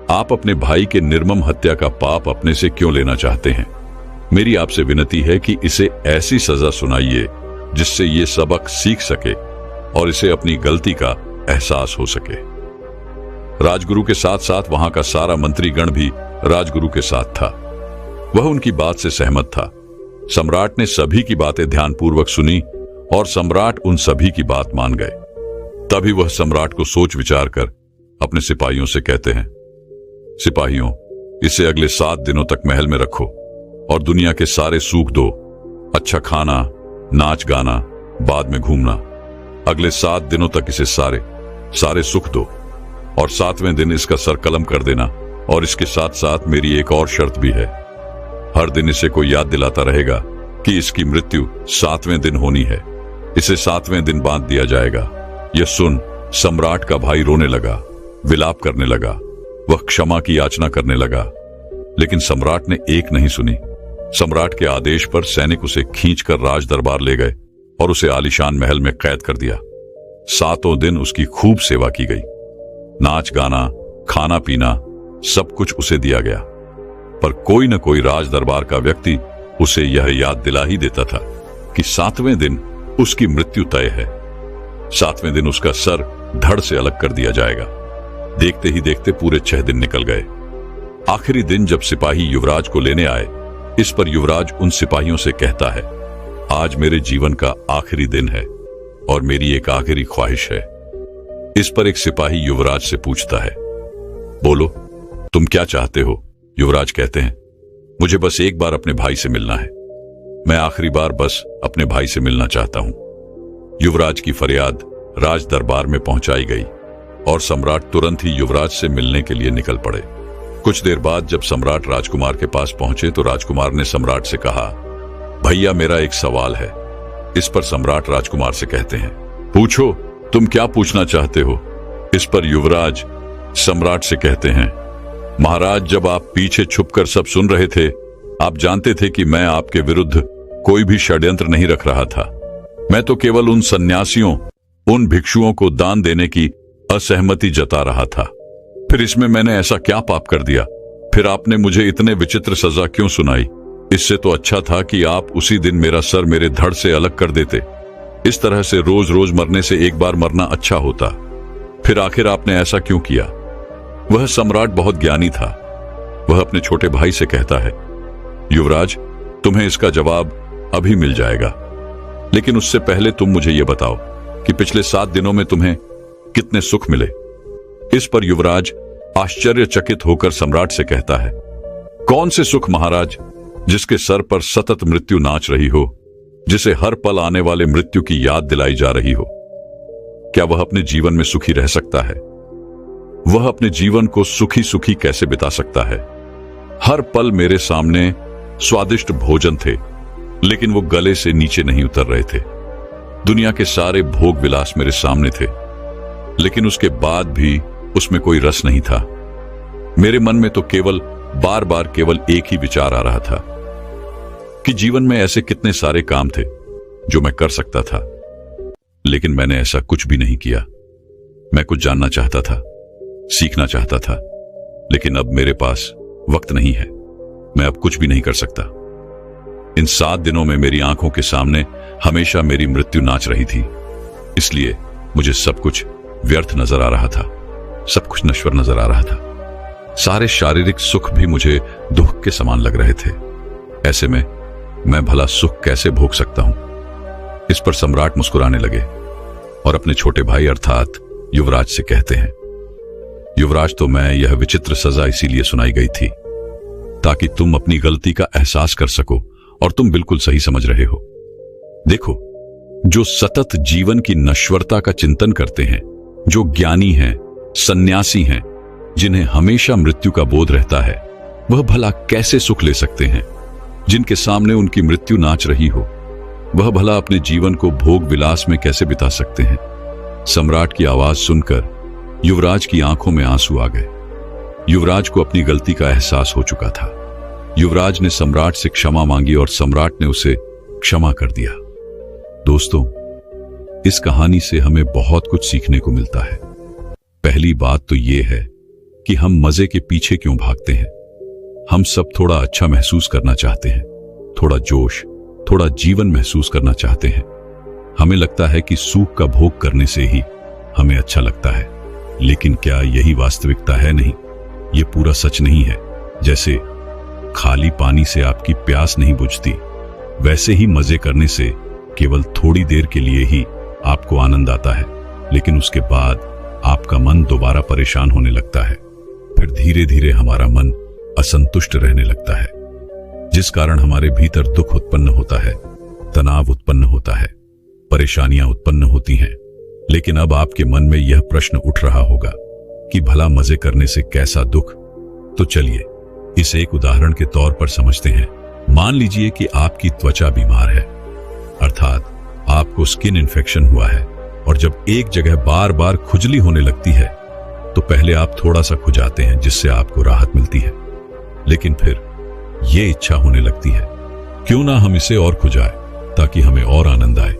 आप अपने भाई के निर्मम हत्या का पाप अपने से क्यों लेना चाहते हैं? मेरी आपसे विनती है कि इसे ऐसी सजा सुनाइए जिससे ये सबक सीख सके और इसे अपनी गलती का एहसास हो सके। राजगुरु के साथ साथ वहां का सारा मंत्रीगण भी राजगुरु के साथ था। वह उनकी बात से सहमत था। सम्राट ने सभी की बातें ध्यानपूर्वक सुनी और सम्राट उन सभी की बात मान गए। तभी वह सम्राट को सोच विचार कर अपने सिपाहियों से कहते हैं, सिपाहियों, इसे अगले 7 दिनों तक महल में रखो और दुनिया के सारे सुख दो। अच्छा खाना, नाच गाना, बाद में घूमना। अगले 7 दिनों तक इसे सारे सुख दो और 7वें दिन इसका सर कलम कर देना। और इसके साथ साथ मेरी एक और शर्त भी है। हर दिन इसे कोई याद दिलाता रहेगा कि इसकी मृत्यु 7वें दिन होनी है। इसे 7वें दिन बांध दिया जाएगा। यह सुन सम्राट का भाई रोने लगा, विलाप करने लगा। वह क्षमा की याचना करने लगा, लेकिन सम्राट ने एक नहीं सुनी। सम्राट के आदेश पर सैनिक उसे खींचकर राज दरबार ले गए और उसे आलीशान महल में कैद कर दिया। 7 दिन उसकी खूब सेवा की गई। नाच गाना, खाना पीना सब कुछ उसे दिया गया, पर कोई न कोई राज दरबार का व्यक्ति उसे यह याद दिला ही देता था कि 7वें दिन उसकी मृत्यु तय है। 7वें दिन उसका सर धड़ से अलग कर दिया जाएगा। देखते ही देखते पूरे 6 दिन निकल गए। आखिरी दिन जब सिपाही युवराज को लेने आए, इस पर युवराज उन सिपाहियों से कहता है, आज मेरे जीवन का आखिरी दिन है और मेरी एक आखिरी ख्वाहिश है। इस पर एक सिपाही युवराज से पूछता है, बोलो, तुम क्या चाहते हो? युवराज कहते हैं, मुझे बस एक बार अपने भाई से मिलना है। मैं आखिरी बार बस अपने भाई से मिलना चाहता हूं। युवराज की फरियाद राज दरबार में पहुंचाई गई और सम्राट तुरंत ही युवराज से मिलने के लिए निकल पड़े। कुछ देर बाद जब सम्राट राजकुमार के पास पहुंचे तो राजकुमार ने सम्राट से कहा, भैया, मेरा एक सवाल है। इस पर सम्राट राजकुमार से कहते हैं, पूछो, तुम क्या पूछना चाहते हो? इस पर युवराज सम्राट से कहते हैं, महाराज, जब आप पीछे छुपकर सब सुन रहे थे, आप जानते थे कि मैं आपके विरुद्ध कोई भी षड्यंत्र नहीं रख रहा था। मैं तो केवल उन सन्यासियों, उन भिक्षुओं को दान देने की असहमति जता रहा था। फिर इसमें मैंने ऐसा क्या पाप कर दिया? फिर आपने मुझे इतने विचित्र सजा क्यों सुनाई? इससे तो अच्छा था कि आप उसी दिन मेरा सर मेरे धड़ से अलग कर देते। इस तरह से रोज रोज मरने से एक बार मरना अच्छा होता। फिर आखिर आपने ऐसा क्यों किया? वह सम्राट बहुत ज्ञानी था। वह अपने छोटे भाई से कहता है, युवराज, तुम्हें इसका जवाब अभी मिल जाएगा, लेकिन उससे पहले तुम मुझे यह बताओ कि पिछले 7 दिनों में तुम्हें कितने सुख मिले? इस पर युवराज आश्चर्यचकित होकर सम्राट से कहता है, कौन से सुख महाराज, जिसके सर पर सतत मृत्यु नाच रही हो, जिसे हर पल आने वाले मृत्यु की याद दिलाई जा रही हो? क्या वह अपने जीवन में सुखी रह सकता है? वह अपने जीवन को सुखी सुखी कैसे बिता सकता है? हर पल मेरे सामने स्वादिष्ट भोजन थे, लेकिन वो गले से नीचे नहीं उतर रहे थे। दुनिया के सारे भोग विलास मेरे सामने थे, लेकिन उसके बाद भी उसमें कोई रस नहीं था। मेरे मन में तो बार बार केवल एक ही विचार आ रहा था कि जीवन में ऐसे कितने सारे काम थे जो मैं कर सकता था, लेकिन मैंने ऐसा कुछ भी नहीं किया। मैं कुछ जानना चाहता था, सीखना चाहता था, लेकिन अब मेरे पास वक्त नहीं है। मैं अब कुछ भी नहीं कर सकता। इन 7 दिनों में मेरी आंखों के सामने हमेशा मेरी मृत्यु नाच रही थी, इसलिए मुझे सब कुछ व्यर्थ नजर आ रहा था, सब कुछ नश्वर नजर आ रहा था। सारे शारीरिक सुख भी मुझे दुख के समान लग रहे थे। ऐसे में मैं भला सुख कैसे भोग सकता हूं? इस पर सम्राट मुस्कुराने लगे और अपने छोटे भाई अर्थात युवराज से कहते हैं, युवराज, तो मैं यह विचित्र सजा इसीलिए सुनाई गई थी ताकि तुम अपनी गलती का एहसास कर सको, और तुम बिल्कुल सही समझ रहे हो। देखो, जो सतत जीवन की नश्वरता का चिंतन करते हैं, जो ज्ञानी हैं, सन्यासी हैं, जिन्हें हमेशा मृत्यु का बोध रहता है, वह भला कैसे सुख ले सकते हैं? जिनके सामने उनकी मृत्यु नाच रही हो, वह भला अपने जीवन को भोग विलास में कैसे बिता सकते हैं? सम्राट की आवाज सुनकर युवराज की आंखों में आंसू आ गए। युवराज को अपनी गलती का एहसास हो चुका था। युवराज ने सम्राट से क्षमा मांगी और सम्राट ने उसे क्षमा कर दिया। दोस्तों, इस कहानी से हमें बहुत कुछ सीखने को मिलता है। पहली बात तो यह है कि हम मजे के पीछे क्यों भागते हैं। हम सब थोड़ा अच्छा महसूस करना चाहते हैं, थोड़ा जोश, थोड़ा जीवन महसूस करना चाहते हैं। हमें लगता है कि सुख का भोग करने से ही हमें अच्छा लगता है, लेकिन क्या यही वास्तविकता है? नहीं, ये पूरा सच नहीं है। जैसे खाली पानी से आपकी प्यास नहीं बुझती, वैसे ही मजे करने से केवल थोड़ी देर के लिए ही आपको आनंद आता है, लेकिन उसके बाद आपका मन दोबारा परेशान होने लगता है। फिर धीरे धीरे हमारा मन असंतुष्ट रहने लगता है, जिस कारण हमारे भीतर दुख उत्पन्न होता है, तनाव उत्पन्न होता है, परेशानियां उत्पन्न होती हैं। लेकिन अब आपके मन में यह प्रश्न उठ रहा होगा कि भला मजे करने से कैसा दुख? तो चलिए इसे एक उदाहरण के तौर पर समझते हैं। मान लीजिए कि आपकी त्वचा बीमार है, अर्थात आपको स्किन इन्फेक्शन हुआ है, और जब एक जगह बार बार खुजली होने लगती है तो पहले आप थोड़ा सा खुजाते हैं, जिससे आपको राहत मिलती है, लेकिन फिर यह इच्छा होने लगती है, क्यों ना हम इसे और खुजाएं ताकि हमें और आनंद आए,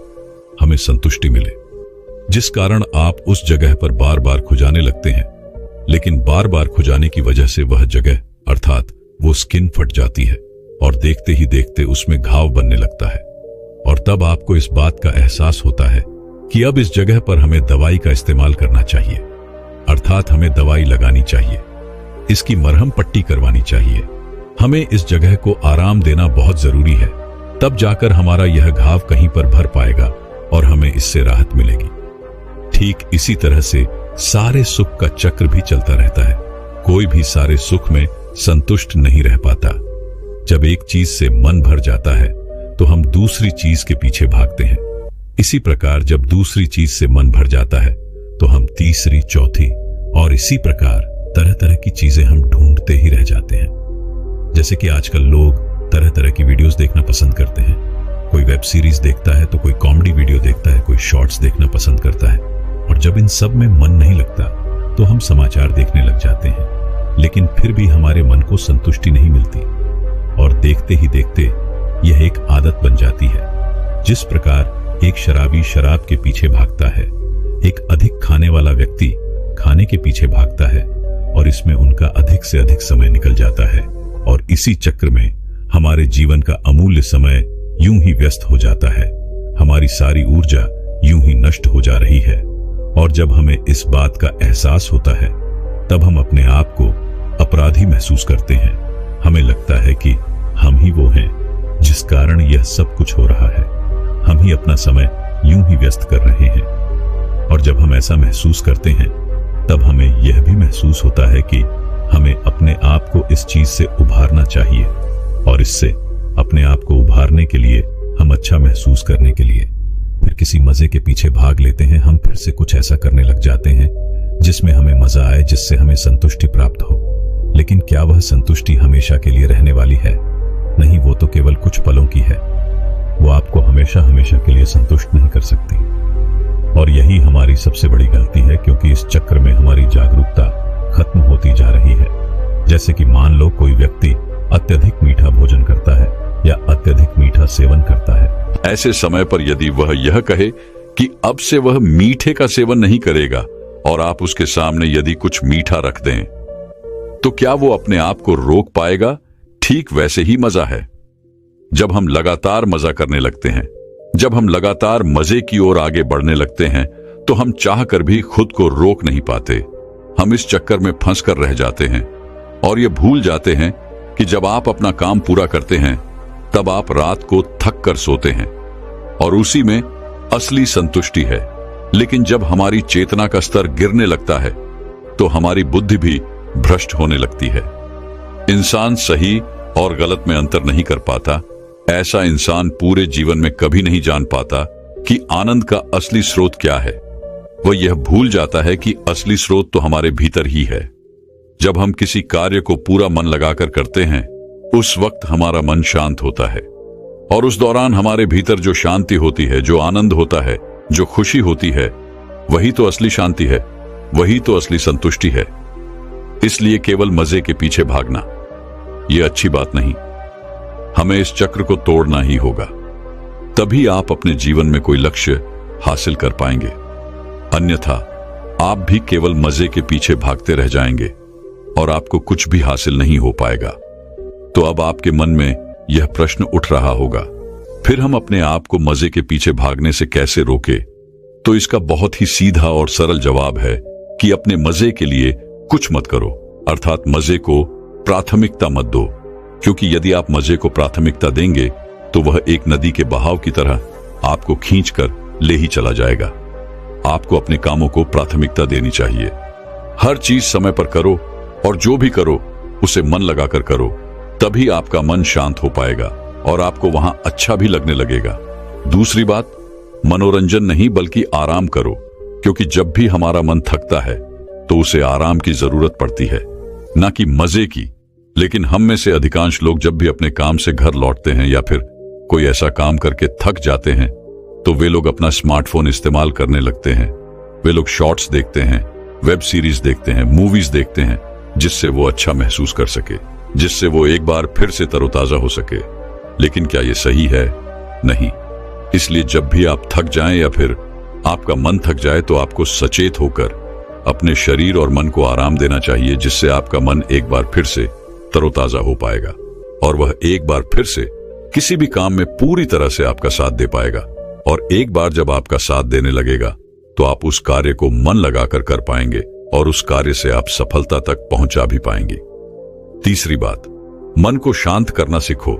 हमें संतुष्टि मिले, जिस कारण आप उस जगह पर बार बार खुजाने लगते हैं। लेकिन बार बार खुजाने की वजह से वह जगह अर्थात वो स्किन फट जाती है और देखते ही देखते उसमें घाव बनने लगता है, और तब आपको इस बात का एहसास होता है कि अब इस जगह पर हमें दवाई का इस्तेमाल करना चाहिए, अर्थात हमें दवाई लगानी चाहिए, इसकी मरहम पट्टी करवानी चाहिए, हमें इस जगह को आराम देना बहुत जरूरी है, तब जाकर हमारा यह घाव कहीं पर भर पाएगा और हमें इससे राहत मिलेगी। ठीक इसी तरह से सारे सुख का चक्र भी चलता रहता है। कोई भी सारे सुख में संतुष्ट नहीं रह पाता। जब एक चीज से मन भर जाता है तो हम दूसरी चीज के पीछे भागते हैं। इसी प्रकार जब दूसरी चीज से मन भर जाता है तो हम तीसरी, चौथी और इसी प्रकार तरह तरह की चीजें हम ढूंढते ही रह जाते हैं। जैसे कि आजकल लोग तरह तरह की वीडियोस देखना पसंद करते हैं। कोई वेब सीरीज देखता है तो कोई कॉमेडी वीडियो देखता है, कोई शॉर्ट्स देखना पसंद करता है, और जब इन सब में मन नहीं लगता तो हम समाचार देखने लग जाते हैं। लेकिन फिर भी हमारे मन को संतुष्टि नहीं मिलती और देखते ही देखते यह एक आदत बन जाती है। जिस प्रकार एक शराबी शराब के पीछे भागता है, एक अधिक खाने वाला व्यक्ति खाने के पीछे भागता है और इसमें उनका अधिक से अधिक समय निकल जाता है, और इसी चक्र में हमारे जीवन का अमूल्य समय यूं ही व्यस्त हो जाता है। हमारी सारी ऊर्जा यूं ही नष्ट हो जा रही है, और जब हमें इस बात का एहसास होता है तब हम अपने आप को अपराधी महसूस करते हैं। हमें लगता है कि हम ही वो हैं जिस कारण यह सब कुछ हो रहा है, हम ही अपना समय यूं ही व्यस्त कर रहे हैं। और जब हम ऐसा महसूस करते हैं तब हमें यह भी महसूस होता है कि हमें अपने आप को इस चीज से उभारना चाहिए, और इससे अपने आप को उभारने के लिए, हम अच्छा महसूस करने के लिए फिर किसी मजे के पीछे भाग लेते हैं। हम फिर से कुछ ऐसा करने लग जाते हैं जिसमें हमें मजा आए, जिससे हमें संतुष्टि प्राप्त हो। लेकिन क्या वह संतुष्टि हमेशा के लिए रहने वाली है? नहीं, वो तो केवल कुछ पलों की है। वो आपको हमेशा हमेशा के लिए संतुष्ट नहीं कर सकती। और यही हमारी सबसे बड़ी गलती है, क्योंकि इस चक्र में हमारी जागरूकता खत्म होती जा रही है। जैसे कि मान लो कोई व्यक्ति अत्यधिक मीठा भोजन करता है या अत्यधिक मीठा सेवन करता है। ऐसे समय पर यदि वह यह कहे कि अब से वह मीठे का सेवन नहीं करेगा और आप उसके सामने यदि कुछ मीठा रख दें, तो क्या वो अपने आप को रोक पाएगा? ठीक वैसे ही मजा है। जब हम लगातार मजा करने लगते हैं, जब हम लगातार मजे की ओर आगे बढ़ने लगते हैं, तो हम चाहकर भी खुद को रोक नहीं पाते। हम इस चक्कर में फंस कर रह जाते हैं और ये भूल जाते हैं कि जब आप अपना काम पूरा करते हैं तब आप रात को थक कर सोते हैं और उसी में असली संतुष्टि है। लेकिन जब हमारी चेतना का स्तर गिरने लगता है तो हमारी बुद्धि भी भ्रष्ट होने लगती है। इंसान सही और गलत में अंतर नहीं कर पाता। ऐसा इंसान पूरे जीवन में कभी नहीं जान पाता कि आनंद का असली स्रोत क्या है। वह यह भूल जाता है कि असली स्रोत तो हमारे भीतर ही है। जब हम किसी कार्य को पूरा मन लगाकर करते हैं, उस वक्त हमारा मन शांत होता है और उस दौरान हमारे भीतर जो शांति होती है, जो आनंद होता है, जो खुशी होती है, वही तो असली शांति है, वही तो असली संतुष्टि है। इसलिए केवल मजे के पीछे भागना यह अच्छी बात नहीं। हमें इस चक्र को तोड़ना ही होगा, तभी आप अपने जीवन में कोई लक्ष्य हासिल कर पाएंगे। अन्यथा आप भी केवल मजे के पीछे भागते रह जाएंगे और आपको कुछ भी हासिल नहीं हो पाएगा। तो अब आपके मन में यह प्रश्न उठ रहा होगा, फिर हम अपने आप को मजे के पीछे भागने से कैसे रोके? तो इसका बहुत ही सीधा और सरल जवाब है कि अपने मजे के लिए कुछ मत करो, अर्थात मजे को प्राथमिकता मत दो। क्योंकि यदि आप मजे को प्राथमिकता देंगे तो वह एक नदी के बहाव की तरह आपको खींचकर ले ही चला जाएगा। आपको अपने कामों को प्राथमिकता देनी चाहिए। हर चीज समय पर करो और जो भी करो उसे मन लगाकर करो, तभी आपका मन शांत हो पाएगा और आपको वहां अच्छा भी लगने लगेगा। दूसरी बात, मनोरंजन नहीं बल्कि आराम करो, क्योंकि जब भी हमारा मन थकता है तो उसे आराम की जरूरत पड़ती है, ना कि मजे की। लेकिन हम में से अधिकांश लोग जब भी अपने काम से घर लौटते हैं या फिर कोई ऐसा काम करके थक जाते हैं तो वे लोग अपना स्मार्टफोन इस्तेमाल करने लगते हैं। वे लोग शॉर्ट्स देखते हैं, वेब सीरीज देखते हैं, मूवीज देखते हैं, जिससे वो अच्छा महसूस कर सके, जिससे वो एक बार फिर से तरोताजा हो सके। लेकिन क्या ये सही है? नहीं। इसलिए जब भी आप थक जाएं या फिर आपका मन थक जाए तो आपको सचेत होकर अपने शरीर और मन को आराम देना चाहिए, जिससे आपका मन एक बार फिर से तरोताजा हो पाएगा और वह एक बार फिर से किसी भी काम में पूरी तरह से आपका साथ दे पाएगा। और एक बार जब आपका साथ देने लगेगा तो आप उस कार्य को मन लगाकर कर पाएंगे और उस कार्य से आप सफलता तक पहुंचा भी पाएंगे। तीसरी बात, मन को शांत करना सीखो।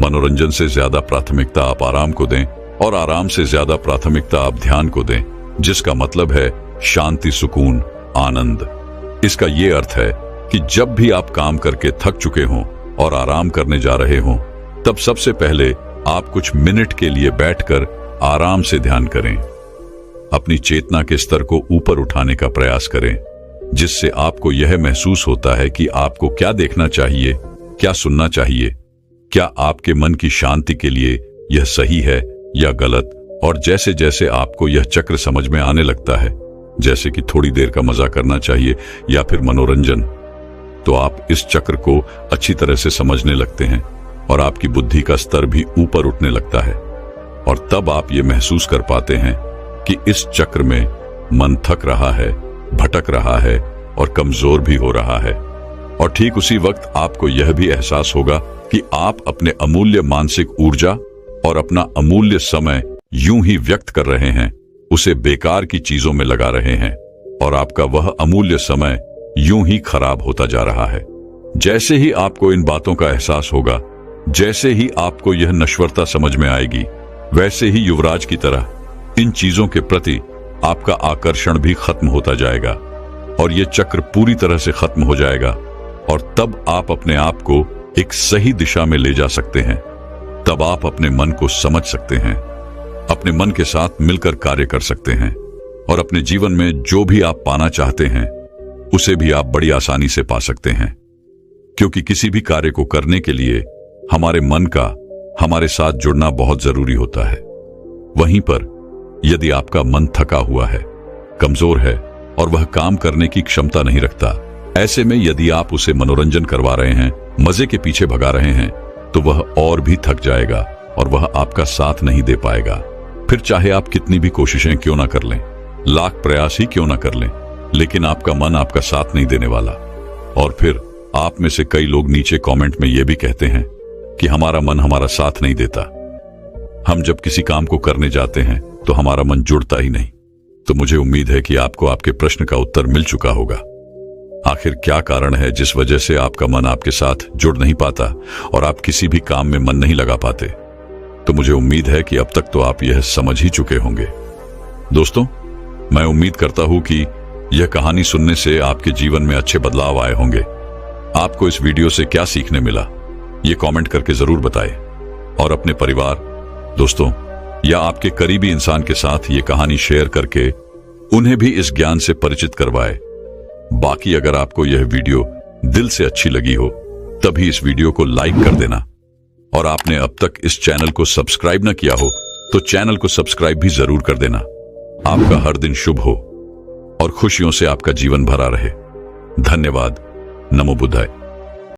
मनोरंजन से ज्यादा प्राथमिकता आप आराम को दें और आराम से ज्यादा प्राथमिकता आप ध्यान को दें, जिसका मतलब है शांति, सुकून, आनंद। इसका यह अर्थ है कि जब भी आप काम करके थक चुके हों और आराम करने जा रहे हों, तब सबसे पहले आप कुछ मिनट के लिए बैठकर आराम से ध्यान करें। अपनी चेतना के स्तर को ऊपर उठाने का प्रयास करें, जिससे आपको यह महसूस होता है कि आपको क्या देखना चाहिए, क्या सुनना चाहिए, क्या आपके मन की शांति के लिए यह सही है या गलत। और जैसे जैसे आपको यह चक्र समझ में आने लगता है, जैसे कि थोड़ी देर का मजा करना चाहिए या फिर मनोरंजन, तो आप इस चक्र को अच्छी तरह से समझने लगते हैं और आपकी बुद्धि का स्तर भी ऊपर उठने लगता है। और तब आप ये महसूस कर पाते हैं कि इस चक्र में मन थक रहा है, भटक रहा है और कमजोर भी हो रहा है। और ठीक उसी वक्त आपको यह भी एहसास होगा कि आप अपने अमूल्य मानसिक ऊर्जा और अपना अमूल्य समय यूं ही व्यक्त कर रहे हैं, उसे बेकार की चीजों में लगा रहे हैं और आपका वह अमूल्य समय यूं ही खराब होता जा रहा है। जैसे ही आपको इन बातों का एहसास होगा, जैसे ही आपको यह नश्वरता समझ में आएगी, वैसे ही युवराज की तरह इन चीजों के प्रति आपका आकर्षण भी खत्म होता जाएगा और यह चक्र पूरी तरह से खत्म हो जाएगा। और तब आप अपने आप को एक सही दिशा में ले जा सकते हैं। तब आप अपने मन को समझ सकते हैं, अपने मन के साथ मिलकर कार्य कर सकते हैं और अपने जीवन में जो भी आप पाना चाहते हैं उसे भी आप बड़ी आसानी से पा सकते हैं। क्योंकि किसी भी कार्य को करने के लिए हमारे मन का, हमारे साथ जुड़ना बहुत जरूरी होता है। वहीं पर यदि आपका मन थका हुआ है, कमजोर है और वह काम करने की क्षमता नहीं रखता, ऐसे में यदि आप उसे मनोरंजन करवा रहे हैं, मजे के पीछे भगा रहे हैं, तो वह और भी थक जाएगा और वह आपका साथ नहीं दे पाएगा। फिर चाहे आप कितनी भी कोशिशें क्यों ना कर लें, लाख प्रयास ही क्यों ना कर लें, लेकिन आपका मन आपका साथ नहीं देने वाला। और फिर आप में से कई लोग नीचे कमेंट में यह भी कहते हैं कि हमारा मन हमारा साथ नहीं देता। हम जब किसी काम को करने जाते हैं तो हमारा मन जुड़ता ही नहीं। तो मुझे उम्मीद है कि आपको आपके प्रश्न का उत्तर मिल चुका होगा। आखिर क्या कारण है जिस वजह से आपका मन आपके साथ जुड़ नहीं पाता और आप किसी भी काम में मन नहीं लगा पाते? तो मुझे उम्मीद है कि अब तक तो आप यह समझ ही चुके होंगे। दोस्तों, मैं उम्मीद करता हूं कि यह कहानी सुनने से आपके जीवन में अच्छे बदलाव आए होंगे। आपको इस वीडियो से क्या सीखने मिला, ये कमेंट करके जरूर बताएं और अपने परिवार, दोस्तों या आपके करीबी इंसान के साथ ये कहानी शेयर करके उन्हें भी इस ज्ञान से परिचित करवाएं। बाकी अगर आपको यह वीडियो दिल से अच्छी लगी हो तभी इस वीडियो को लाइक कर देना, और आपने अब तक इस चैनल को सब्सक्राइब न किया हो तो चैनल को सब्सक्राइब भी जरूर कर देना। आपका हर दिन शुभ हो और खुशियों से आपका जीवन भरा रहे। धन्यवाद। नमो बुद्धाय।